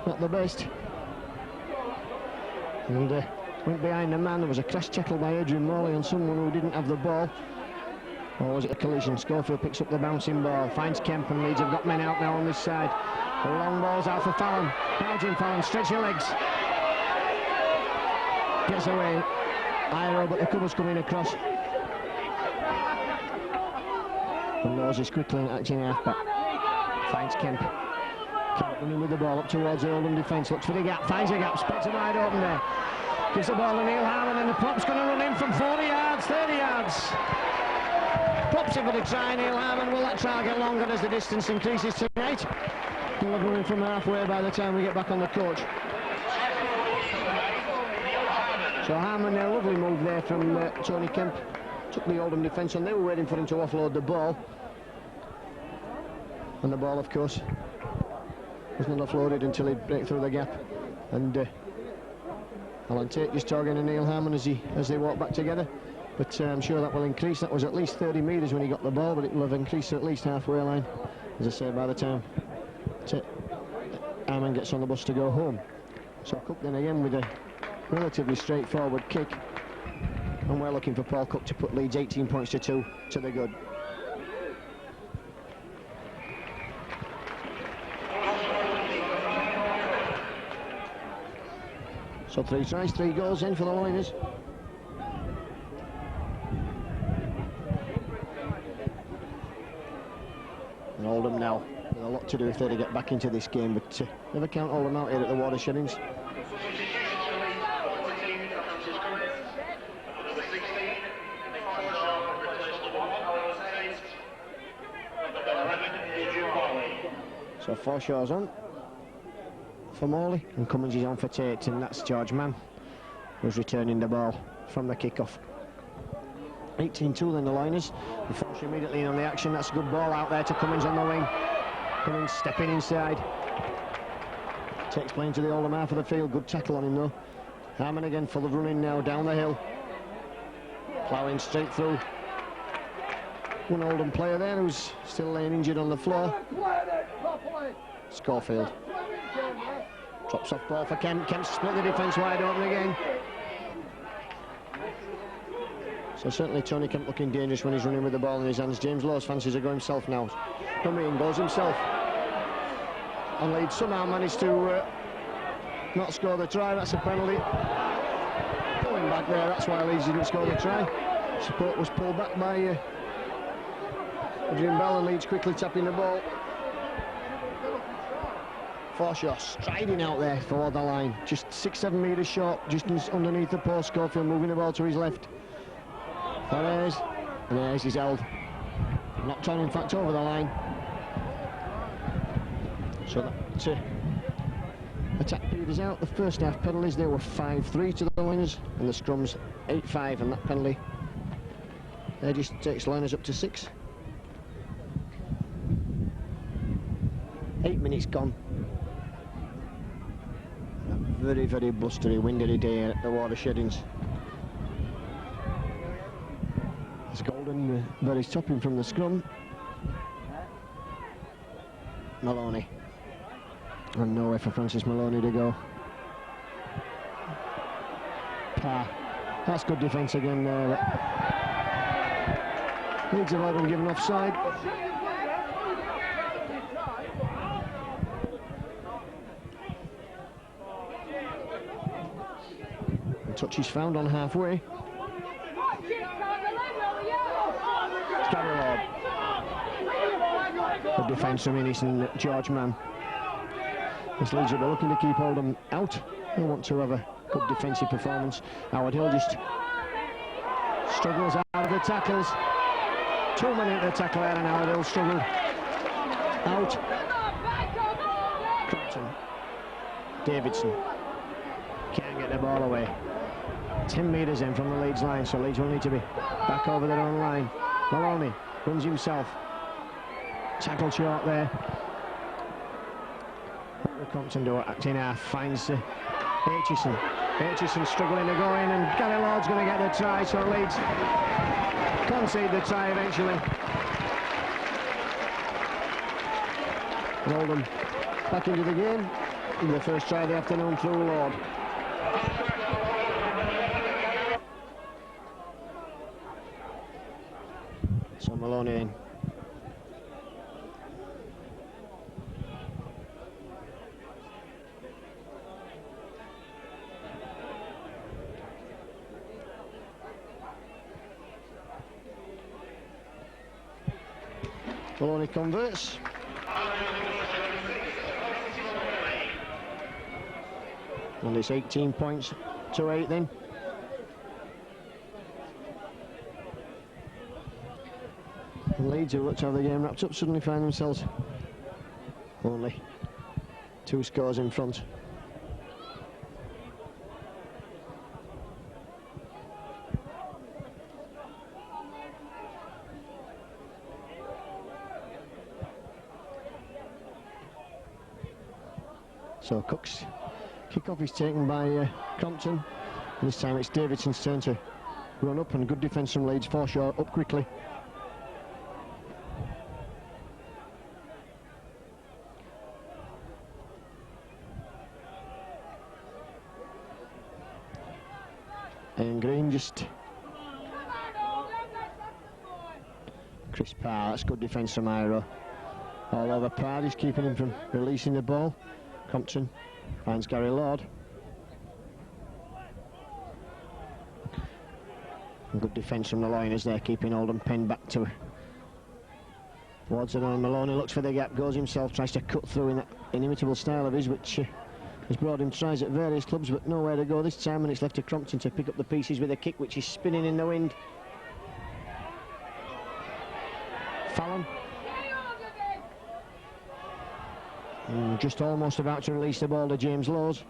not the best, and went behind the man. There was a crash tackle by Adrian Morley on someone who didn't have the ball, or was it a collision? Schofield picks up the bouncing ball, finds Kemp, and Leeds have got men out now on this side. The long ball's out for Fallon. Belgian Fallon, stretch your legs, gets away. Iro, but the cover's coming across. And Moses quickly acting half-back. Finds Kemp. Kemp running with the ball up towards the Oldham defence. Looks for the gap. Finds a gap. Splits him wide open there. Gives the ball to Neil Harmon, and the prop's going to run in from 40 yards, 30 yards. Pops in for the try. Neil Harmon. Will that try get longer as the distance increases tonight? We'll have running from halfway by the time we get back on the coach. So Harmon, a lovely move there from Tony Kemp. Took the Oldham defence on. They were waiting for him to offload the ball. And the ball, of course, was not offloaded until he'd break through the gap. And Alan Tate just talking to Neil Harmon as they walk back together. But I'm sure that will increase. That was at least 30 metres when he got the ball, but it will have increased to at least halfway line, as I say, by the time Harmon gets on the bus to go home. So Cook then again with a relatively straightforward kick. And we're looking for Paul Cook to put Leeds 18 points to 2 to the good. So 3 tries, 3 goals in for the Liners. And Oldham now with a lot to do if they're to get back into this game, but never count Oldham out here at the Watersheddings. So Forshaw's on for Morley, and Cummins is on for Tate, and that's George Mann who's returning the ball from the kickoff. 18-2 then the Liners. Forshaw immediately in on the action. That's a good ball out there to Cummins on the wing. Cummins stepping inside. Takes play into the Oldham half of the field. Good tackle on him though. Harmon again full of running now down the hill. Ploughing straight through. One Oldham player there who's still laying injured on the floor. Schofield. Drops off ball for Kemp. Kemp split the defence wide open again. So certainly Tony Kemp looking dangerous when he's running with the ball in his hands. James Lawes fancies to go himself now. Coming goes himself. And Leeds somehow managed to not score the try. That's a penalty. Pulling back there, that's why Leeds didn't score the try. Support was pulled back by Adrian Bell and Leeds quickly tapping the ball. Forshaw striding out there toward the line, just 6-7 metres short, just underneath the post. Schofield moving the ball to his left. Perez, and Ayres is held. Knocked on, in fact, over the line. So that attack period is out. The first half penalties, they were 5-3 to the Liners, and the scrums 8-5, and that penalty there just takes Liners up to 6. 8 minutes gone. A very, very blustery, windy day at the Watersheddings. As Golden buries topping from the scrum. Maloney. And nowhere for Francis Maloney to go. Parr. That's good defence again there. Leeds have all been given offside. The touch is found on halfway. Good defence from Innes and George Mann. This Leeds will be looking to keep Oldham out. They want to have a good defensive performance. Howard Hill just struggles out of the tackles. 2 men into the tackle there, and Howard Hill struggled out. Crompton. Davidson can't get the ball away. 10 metres in from the Leeds line, so Leeds will need to be back over their own line. Maloney runs himself. Tackled short there. What will Crompton do? Acting half finds Aitchison. Aitchison struggling to go in, and Gary Lord's going to get the try, so Leeds concede the try eventually. And Oldham back into the game. In the first try of the afternoon through Lord. So Maloney in. Maloney converts. And it's 18 points to 8 then. And Leeds, who looked to have the game wrapped up, suddenly find themselves only 2 scores in front. So Cook's kickoff is taken by Crompton. And this time it's Davidson's turn to run up, and good defence from Leeds. Forshaw up quickly. And Green just... Chris Parr, that's good defence from Iro. All over Parr, just keeping him from releasing the ball. Crompton finds Gary Lord. And good defence from the Liners there, keeping Oldham penned back towards it. And Maloney looks for the gap, goes himself, tries to cut through in that inimitable style of his, which has brought him tries at various clubs, but nowhere to go this time, and it's left to Crompton to pick up the pieces with a kick which is spinning in the wind. Fallon. And just almost about to release the ball to James Lowes.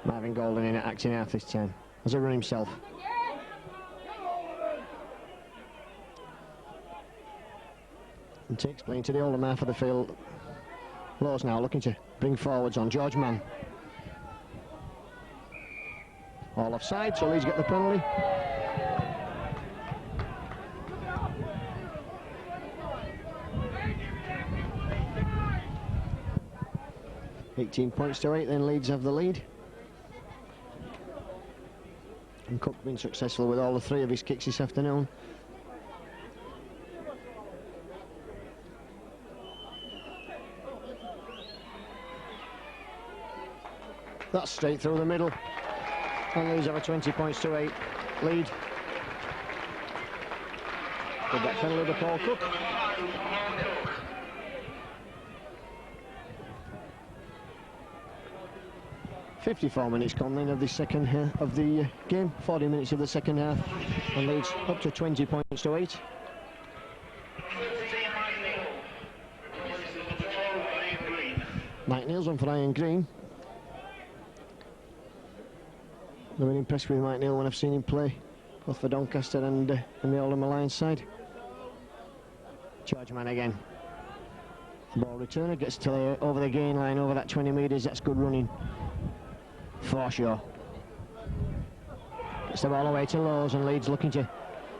Marvin Golden in at acting half this time. Has a run himself. And takes play into the Oldham half of the field. Lowes now looking to bring forwards on George Mann. All offside, so Leeds get the penalty. (18 points to 8), then Leeds have the lead. And Cook been successful with all 3 of his kicks this afternoon. That's straight through the middle. And Leeds have a 20 points to 8 lead. With that penalty to Paul Cook. "54 minutes gone then of the second half of the game. 40 minutes of the second half, and Leeds up to 20 points to 8. Mike Neal's on for Iron Green. I've been impressed with Mike Neal when I've seen him play, both for Doncaster and the Oldham Alliance side. Charge man again. Ball returner gets to over the gain line, over that 20 metres. That's good running. Forshaw gets the ball away to Lowes, and Leeds looking to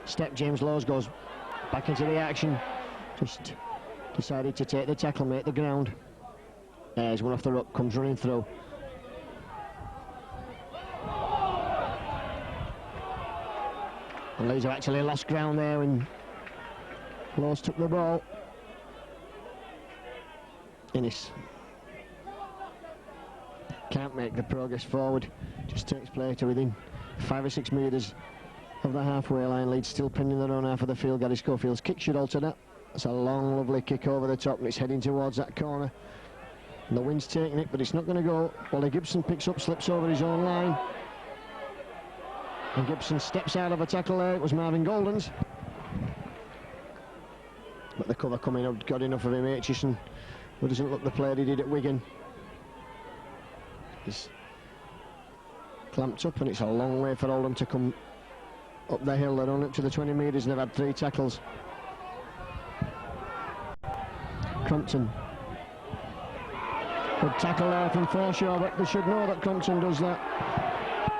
step. James Lowes goes back into the action. Just decided to take the tackle, make the ground. There's one off the ruck, comes running through. And Leeds have actually lost ground there when Lowes took the ball. Innes can't make the progress forward, just takes play to within 5 or 6 metres of the halfway line. Leeds still pending their own half of the field. Gary Schofield's kick should alter that. That's a long, lovely kick over the top, and it's heading towards that corner. And the wind's taking it, but it's not going to go. Wally Gibson picks up, slips over his own line. And Gibson steps out of a tackle there. It was Marvin Golden's. But the cover coming up got enough of him. Aitchison, who doesn't look the player he did at Wigan. He's clamped up, and it's a long way for Oldham to come up the hill. They're on up to the 20 metres, and they've had 3 tackles. Crompton. Good tackle there from Forshaw, but they should know that Crompton does that.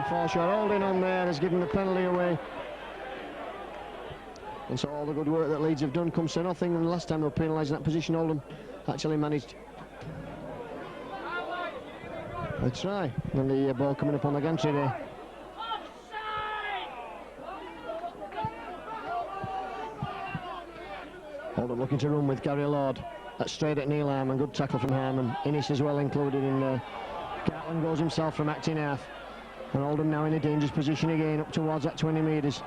Forshaw holding on there has given the penalty away. And so all the good work that Leeds have done comes to nothing, and the last time they were penalised in that position, Oldham actually managed a try. And the ball coming up on the gantry there. Oldham looking to run with Gary Lord. That's straight at Neil Harmon. Good tackle from Harmon. Innes as well included in there. Gartland goes himself from acting half. And Oldham now in a dangerous position again, up towards that 20 metres.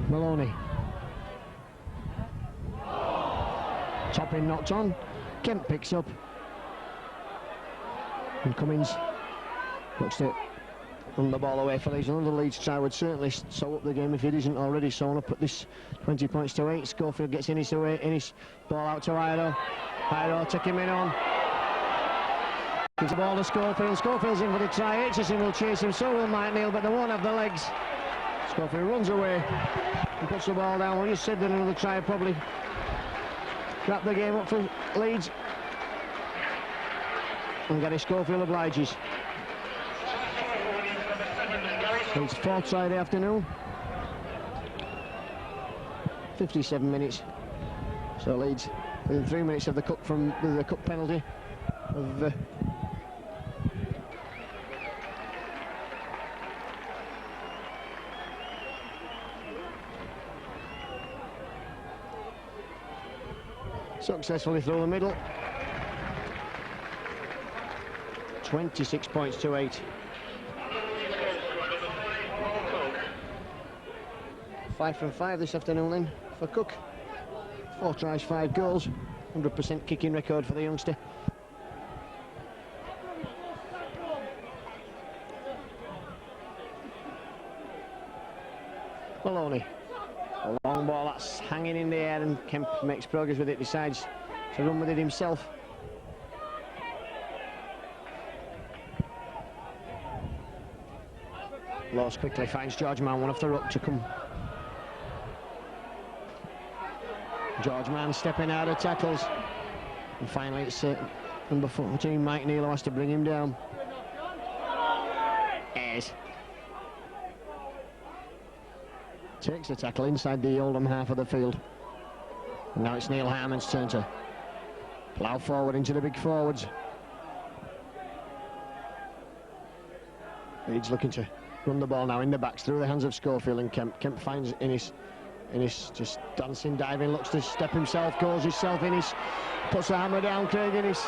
Maloney. Top in, knocked on. Kemp picks up. And Cummins looks to run the ball away for Leeds. Another Leeds try would certainly sew up the game if it isn't already sewn up at this 20 points to 8. Schofield gets Innes away. Innes, ball out to Iro. Iro took him in on. Gives the ball to Schofield. Schofield's in for the try. Aitchison will chase him, so will Mike Neal, but they won't have the legs. Schofield runs away and puts the ball down. Well, you said that another try would probably wrap the game up for Leeds. And Gary Schofield obliges. It's 4th try of the afternoon. 57 minutes. So Leeds within 3 minutes of the cup from the cup penalty of successfully through the middle. 26 points to 8. 5 from 5 this afternoon then for Cook. 4 tries, 5 goals. 100% kicking record for the youngster. Maloney. A long ball that's hanging in the air, and Kemp makes progress with it, decides to run with it himself. Lowes quickly finds George Mann, one off the ruck to come. George Mann stepping out of tackles. And finally it's number 14, Mike Neal, who has to bring him down. Ayres takes the tackle inside the Oldham half of the field. And now it's Neil Harmon's turn to plough forward into the big forwards. Leeds looking to run the ball now in the backs through the hands of Schofield and Kemp. Kemp finds Innes. Innes just dancing, diving, looks to step himself, goes himself. Innes puts the hammer down. Craig Innes.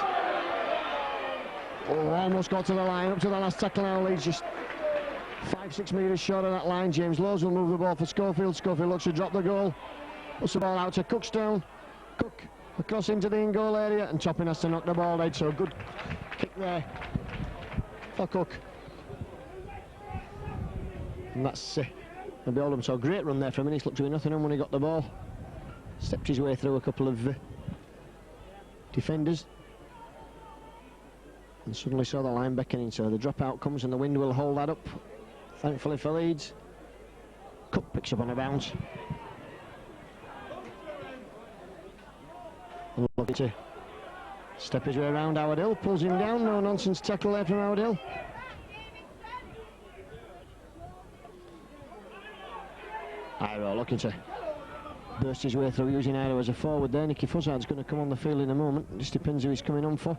Oh, almost got to the line, up to the last tackle now. Leeds just 5-6 metres short of that line. James Lowes will move the ball for Schofield. Schofield looks to drop the goal. Puts the ball out to Cookstown. Cook across into the in-goal area, and Toppin has to knock the ball out. So a good kick there for Cook. And that's maybe Oldham. So great run there for a minute. Looked to be nothing on when he got the ball. Stepped his way through a couple of defenders. And suddenly saw the line beckoning. So the dropout comes and the wind will hold that up. Thankfully for Leeds. Cook picks up on a bounce. Looking to step his way around Howard Hill, pulls him down. No nonsense tackle there from Howard Hill. Iro looking to burst his way through, using Iro as a forward there. Nicky Fuzzard's going to come on the field in a moment. It just depends who he's coming on for.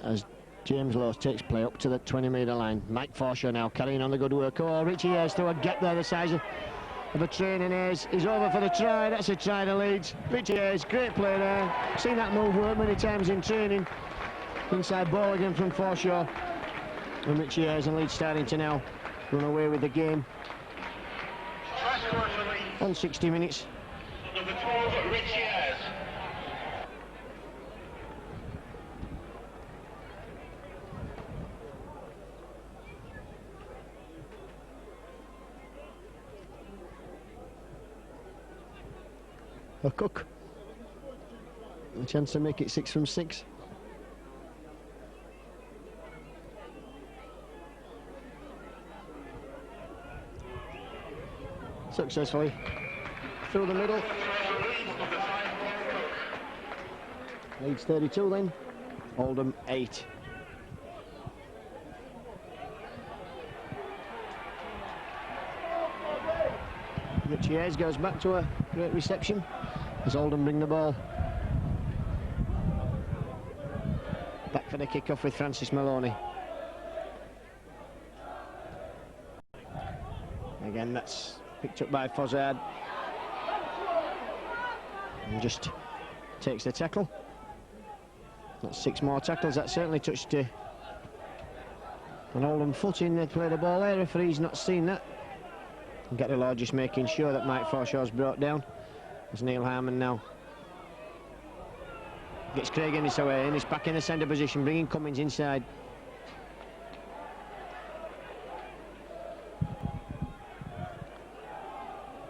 As James Lowes takes play up to the 20-metre line. Mike Forshaw now carrying on the good work. Oh, Richie Ayres through a gap there the size of a train, and Ayres is over for the try. That's a try to Leeds. Richie Ayres, great play there. Seen that move work many times in training. Inside ball again from Forshaw. And Richie Ayres and Leeds starting to now run away with the game. On 60 minutes. Number 12, Richie Ayres. A Cook. A chance to make it 6 from 6. Successfully through the middle. Leeds 32 then, Oldham 8. Richie Ayres goes back to a great reception as Oldham bring the ball back for the kick-off with Francis Maloney. Again, that's picked up by Fozzard and just takes the tackle. That's 6 more tackles. That certainly touched an Oldham foot in. They play the ball there. Referee's not seen that. And Getty-Law just making sure that Mike Forshaw's brought down as Neil Harmon now gets Craig Ennis away, and he's back in the centre position, bringing Cummins inside.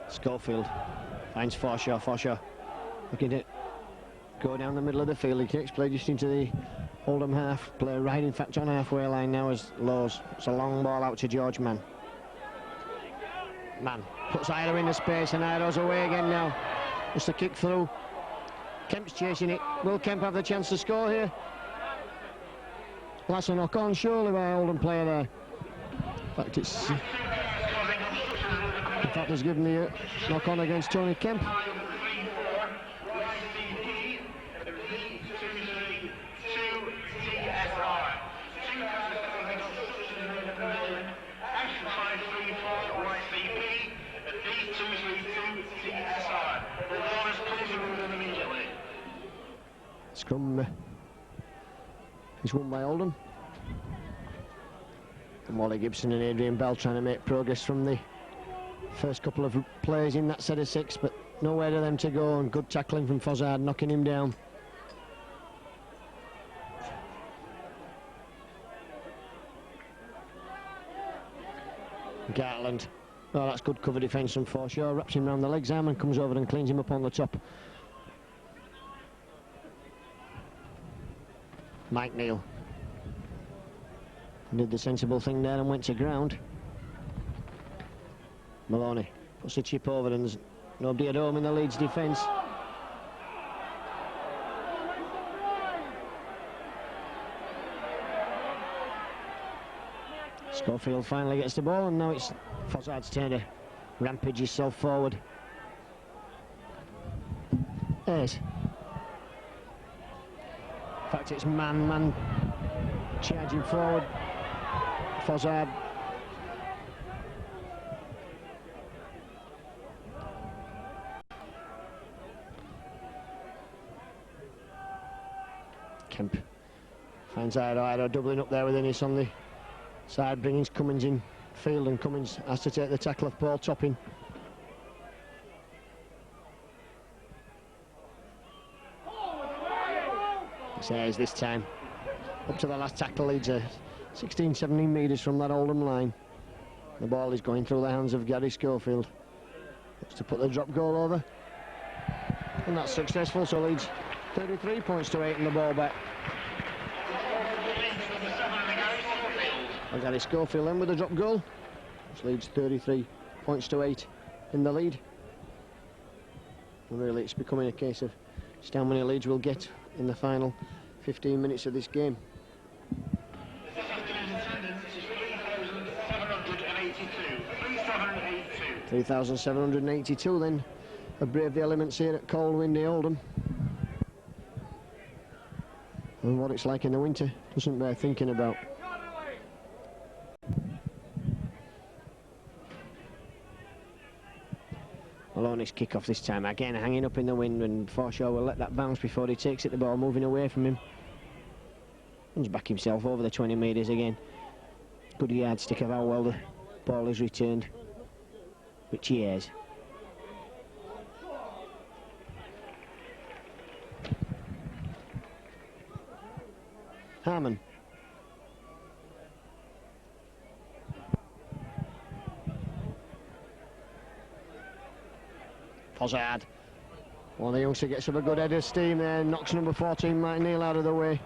Schofield finds Forshaw. Forshaw looking to go down the middle of the field. He takes play just into the Oldham half. Player right in fact on halfway line now as Lowes. It's a long ball out to George Mann. Mann puts Iro in the space, and Iro's away again now. Just a kick through. Kemp's chasing it. Will Kemp have the chance to score here? That's a knock-on surely by Oldham player there. In fact, it's... in fact, has given the knock-on against Tony Kemp. Scrum is won by Oldham. And Wally Gibson and Adrian Bell trying to make progress from the first couple of plays in that set of 6, but nowhere to them to go, and good tackling from Fozzard, knocking him down. Gartland. Oh, that's good cover defence from Forshaw. Wraps him round the legs, arm, and comes over and cleans him up on the top. Mike Neal did the sensible thing there and went to ground. Maloney puts the chip over, and there's nobody at home in the Leeds defence. Schofield finally gets the ball, and now it's Fozzard's turn to rampage himself forward. Ayres. In fact, it's man charging forward. Fozzard. Kemp finds Iro doubling up there with Ennis on the Side bringing Cummins in field, and Cummins has to take the tackle of Paul Topping. It's Ayres this time. Up to the last tackle, Leeds are 16, 17 metres from that Oldham line. The ball is going through the hands of Gary Schofield. Looks to put the drop goal over. And that's successful, so Leeds 33 points to 8 in the ball back. And Gary Schofield then with the drop goal. Which leads 33 points to 8 in the lead. And really it's becoming a case of just how many Leeds will get in the final 15 minutes of this game. This afternoon's attendance is 3,782. 3,782 then have braved the elements here at cold, windy Oldham. And what it's like in the winter doesn't bear thinking about. Maloney's kick-off this time, again hanging up in the wind, and Forshaw will let that bounce before he takes it, the ball moving away from him. Runs back himself over the 20 metres again. Good yardstick of how well the ball is returned. Richie Ayres. Harmon. Pozzard. Well, the youngster gets up a good head of steam there, knocks number 14, Mike Neal, out of the way.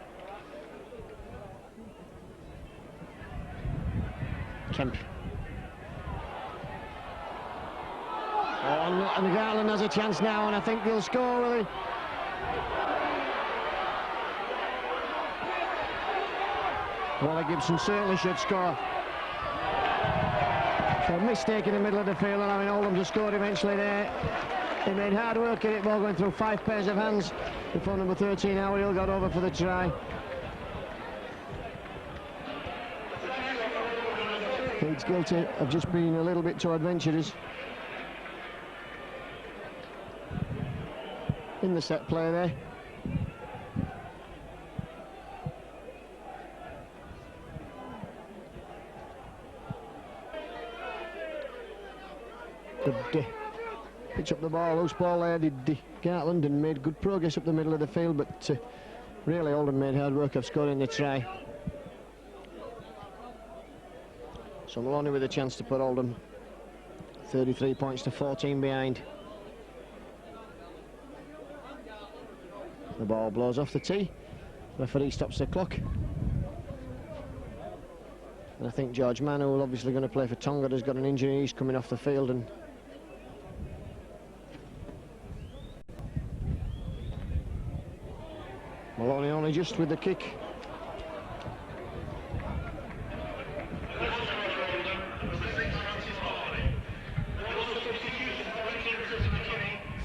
Kemp. Oh, and Garland has a chance now, and I think he'll score, will he? Wally Gibson certainly should score. So a mistake in the middle of the field, and I mean Oldham just scored eventually there. He made hard work at it, ball going through 5 pairs of hands before number 13, Howard Hill, got over for the try. Leeds guilty of just being a little bit too adventurous in the set play there. Pitch up the ball, loose ball there, did Garland, and made good progress up the middle of the field, but really Oldham made hard work of scoring the try. So Maloney with a chance to put Oldham 33 points to 14 behind. The ball blows off the tee. Referee stops the clock. And I think George Mann, who obviously going to play for Tonga, has got an injury. He's coming off the field, and Maloney only just with the kick.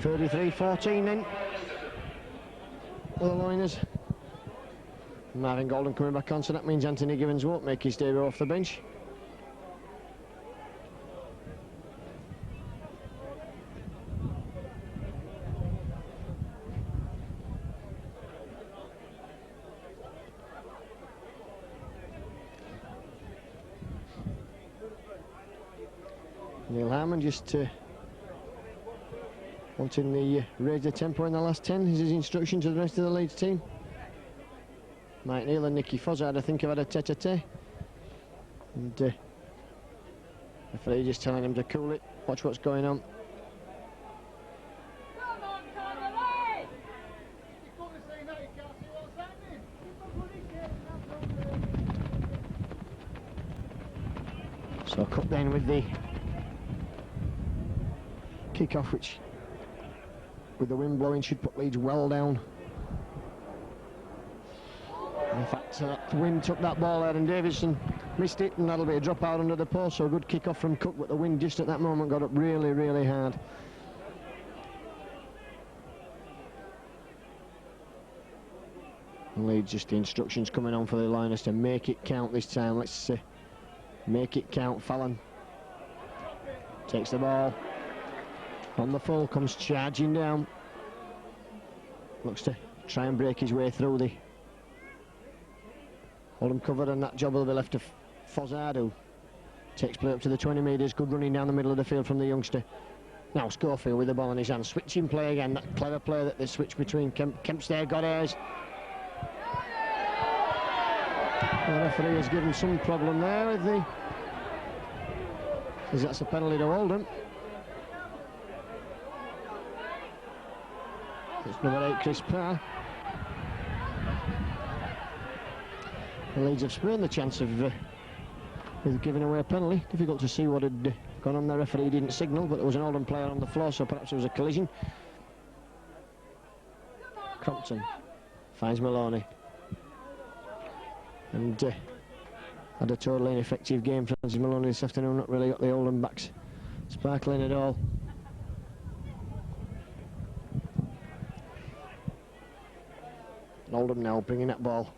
(33-14) then for the Liners. Marvin Golden coming back on, so that means Anthony Gibbons won't make his debut off the bench. Neil Harmon just wanting the raise the tempo in the last 10 is his instruction to the rest of the Leeds team. Mike Neal and Nicky Fozzard, I think, have had a tete-a-tete. And referee just telling him to cool it, watch what's going on. So Cook then with the kick-off, which with the wind blowing should put Leeds well down. In fact, that wind took that ball out and Davidson missed it, and that'll be a drop out under the post. So a good kick-off from Cook, but the wind just at that moment got up really, really hard. And Leeds, just the instructions coming on for the Liners to make it count this time. Let's make it count. Fallon takes the ball on the full, comes charging down, looks to try and break his way through the Oldham cover, and that job will be left to Fozzard takes play up to the 20 metres. Good running down the middle of the field from the youngster. Now Schofield with the ball in his hand. Switching play again. That clever play that they switch between Kemp's there. Got Ayres. The referee has given some problem there with the... Because that's a penalty to Oldham. It's number 8, Chris Parr. The Leeds have spurned the chance of with giving away a penalty. Difficult to see what had gone on. The referee didn't signal, but there was an Oldham player on the floor, so perhaps it was a collision. Crompton finds Maloney. And had a totally ineffective game. Francis Maloney this afternoon, not really got the Oldham backs sparkling at all. And Oldham now bringing that ball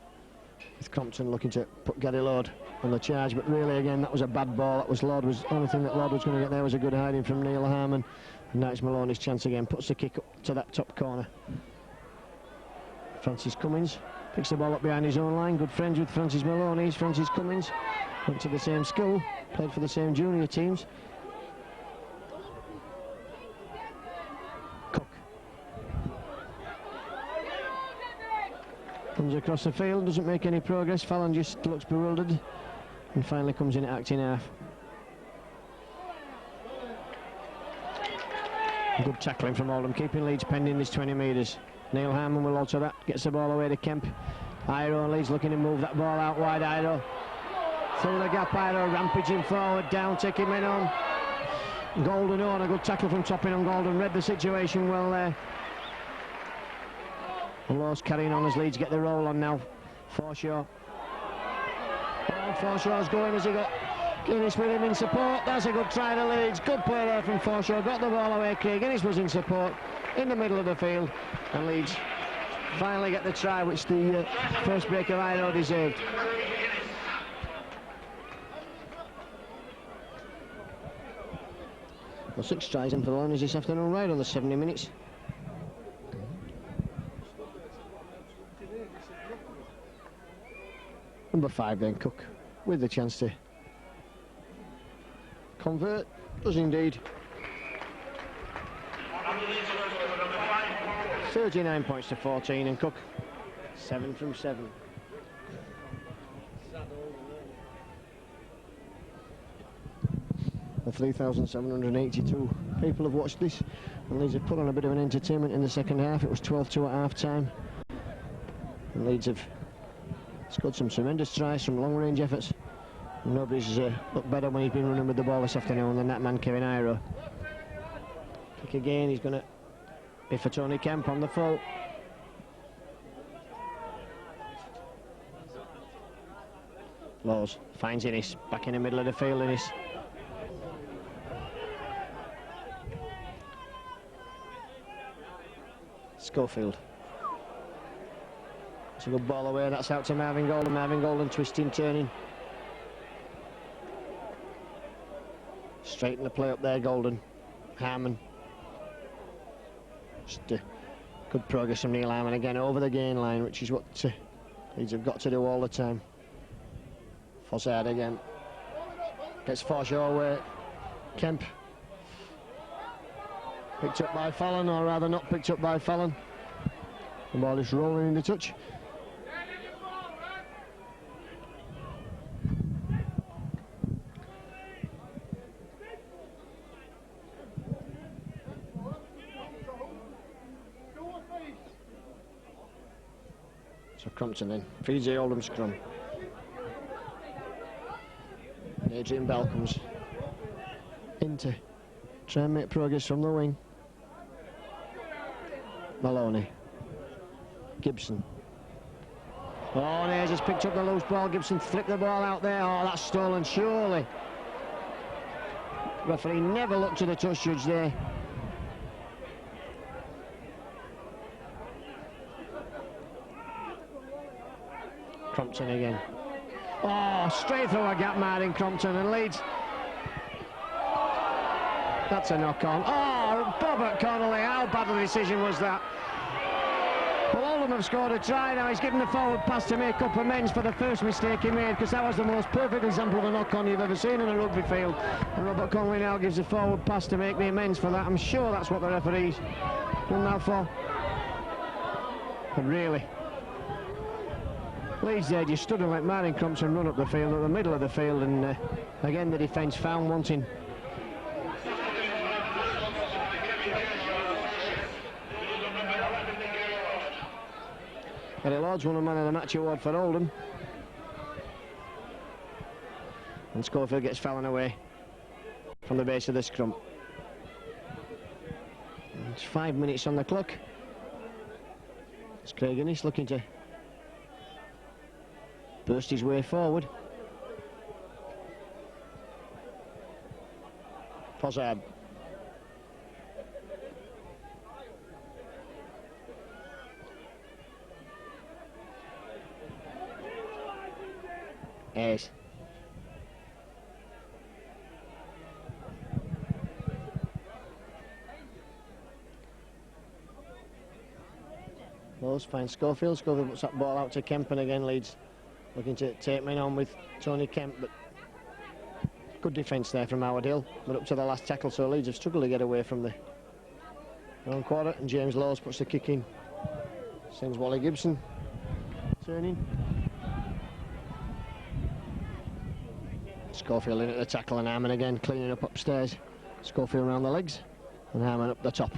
with Crompton looking to put Gary Lord on the charge, but really again that was a bad ball. That was Lord, was the only thing that Lord was going to get there was a good hiding from Neil Harmon. And now it's Maloney's chance again, puts the kick up to that top corner. Francis Cummins picks the ball up behind his own line. Good friends with Francis Maloney. He's Francis Cummins, went to the same school, played for the same junior teams. Cook comes across the field, doesn't make any progress. Fallon just looks bewildered and finally comes in at acting half. Good tackling from Oldham, keeping Leeds pending this 20 metres. Neil Harmon will alter that, gets the ball away to Kemp. Iro, Leeds looking to move that ball out wide. Iro through the gap. Iro rampaging forward, down, take him in on Golden on. A good tackle from Topping on Golden, read the situation well there. The Lord's carrying on as Leeds get the roll on now. Forshaw. Oh, Forshaw's going as he got Guinness with him in support. That's a good try to Leeds. Good play there from Forshaw. Got the ball away. Craig Guinness was in support in the middle of the field, and Leeds finally get the try which the first break of Iro deserved. Well, 6 tries in for the Lions this afternoon, right on the 70 minutes. Number 5 then, Cook, with the chance to convert, does indeed. 39 points to 14, and Cook 7 from 7. The 3,782 people have watched this, and Leeds have put on a bit of an entertainment in the second half. It was 12-2 at half time, and Leeds have scored some tremendous tries, some long range efforts. And nobody's looked better when he's been running with the ball this afternoon than that man Kevin Iro. Kick again, he's going to be for Tony Kemp on the full. Laws finds Innes, back in the middle of the field. Innes. Schofield. It's a good ball away, that's out to Marvin Golden. Marvin Golden twisting, turning. Straighten the play up there, Golden. Harmon. Just good progress from Neil Harmon again over the gain line, which is what Leeds have got to do all the time. Fossard again. Gets Forshaw away. Kemp. Picked up by Fallon, or rather not picked up by Fallon. The ball is rolling in the touch. So Crompton then feeds the Oldham scrum. And Adrian Bell comes in to try and make progress from the wing. Maloney. Gibson. Oh, and Ayres has picked up the loose ball. Gibson flipped the ball out there. Oh, that's stolen, surely. Referee never looked to the touch judge there. Crompton again. Oh, straight through a gap, Martin Crompton, and Leeds. That's a knock on. Oh, Bobbert Connolly, how bad a decision was that? Well, Oldham have scored a try now. He's given the forward pass to make up amends for the first mistake he made, because that was the most perfect example of a knock-on you've ever seen in a rugby field. And Robert Conway now gives the forward pass to make the amends for that. I'm sure that's what the referee's done that for. But really, Leeds there just stood and let Martin Crompton run up the field, at the middle of the field, and again the defence found wanting. Eddie Lord's won a man of the match award for Oldham. And Schofield gets Fallon away from the base of the scrum. And it's 5 minutes on the clock. It's Craig Innes looking to burst his way forward. Pozzard. Ayres. Lowes finds Schofield. Schofield puts that ball out to Kemp, and again Leeds looking to take men on with Tony Kemp, but good defence there from Howard Hill, but up to the last tackle, so Leeds have struggled to get away from the own quarter, and James Lowes puts the kick in. Sends Wally Gibson turning. Schofield in at the tackle, and Harman again cleaning up upstairs. Schofield around the legs and Harman up the top.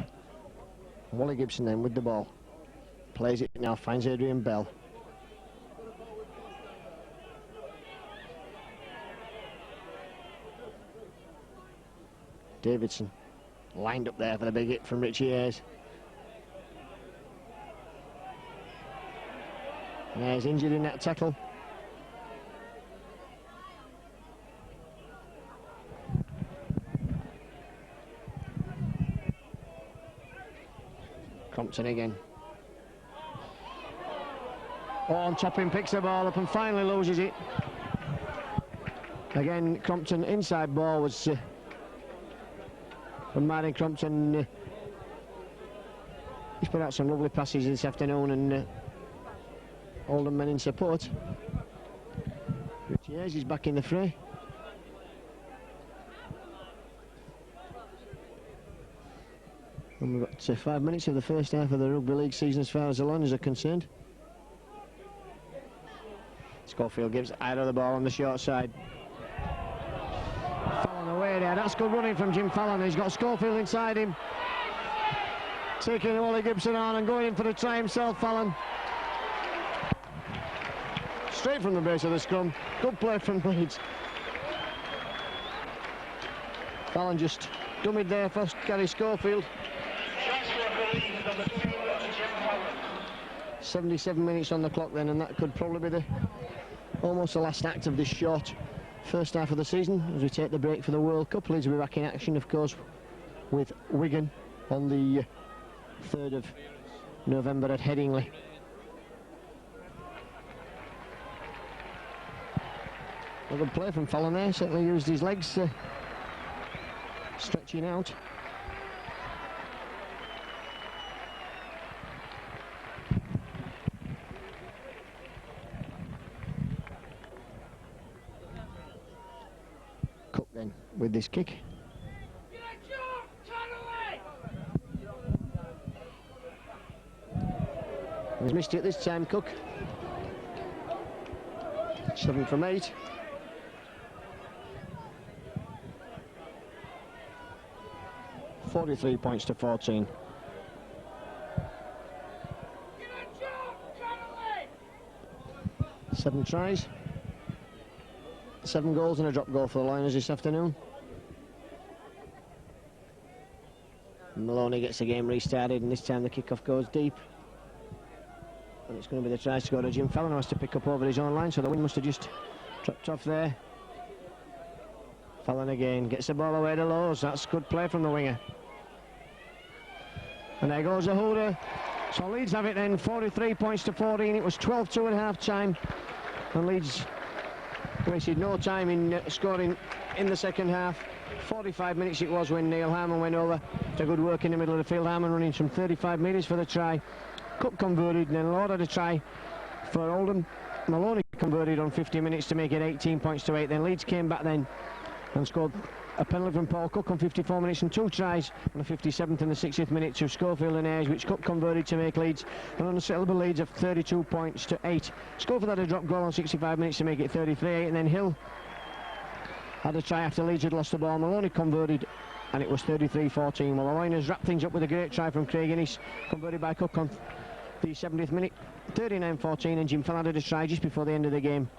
Wally Gibson then with the ball. Plays it now, finds Adrian Bell. Davidson lined up there for the big hit from Richie Ayres. And Ayres injured in that tackle. Crompton again. On Topping picks the ball up and finally loses it. Again, Crompton inside ball was from Martin Crompton. He's put out some lovely passes this afternoon, and Oldham men in support. Richie Ayres is back in the fray. And we've got 5 minutes of the first half of the Rugby League season as far as the Lions are concerned. Schofield gives either the ball on the short side. Fallon away there. That's good running from Jim Fallon. He's got Schofield inside him. Taking Wally Gibson on and going in for the try himself, Fallon. Straight from the base of the scrum. Good play from Leeds. Fallon just dummied there for Gary Schofield. 77 minutes on the clock then, and that could probably be almost the last act of this short first half of the season as we take the break for the World Cup. Leeds will be back in action, of course, with Wigan on the 3rd of November at Headingley. A good play from Fallon there, certainly used his legs stretching out. Cook then with this kick. He's missed it this time, Cook. 7 from 8. $43 points to 14. Seven tries. 7 goals and a drop goal for the Lions this afternoon. Maloney gets the game restarted, and this time the kickoff goes deep. And it's going to be the try scorer. Jim Fallon has to pick up over his own line, so the wind must have just dropped off there. Fallon again gets the ball away to Lowes. That's good play from the winger. And there goes a hooter. So Leeds have it then, 43 points to 14. It was 12-2 at half-time. And Leeds wasted no time in scoring in the second half. 45 minutes it was when Neil Harman went over. It's a good work in the middle of the field. Harman running some 35 metres for the try. Cook converted, and then Lord had a try for Oldham. Maloney converted on 50 minutes to make it 18 points to 8. Then Leeds came back then and scored a penalty from Paul Cook on 54 minutes and 2 tries on the 57th and the 60th minute to Schofield and Ayres, which Cook converted to make Leeds an unassailable lead of 32 points to 8. Schofield had a drop goal on 65 minutes to make it 33-8, and then Hill had a try after Leeds had lost the ball. Maloney converted, and it was 33-14. Well, the Liners wrapped things up with a great try from Craig Innes, converted by Cook on the 70th minute, 39-14, and Jim Fallon had a try just before the end of the game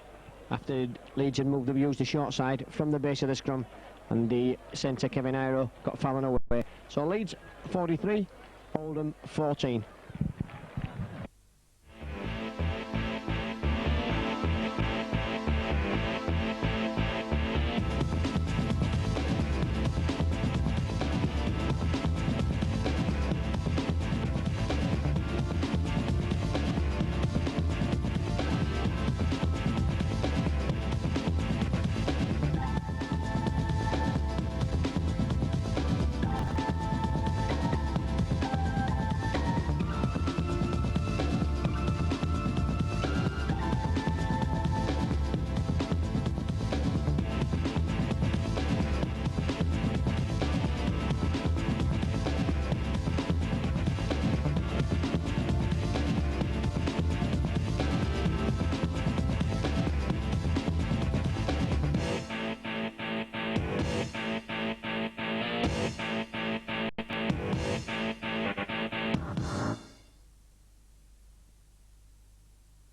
after Leeds had used the short side from the base of the scrum, and the centre Kevin Iro got Fallon away. So Leeds 43, Oldham 14.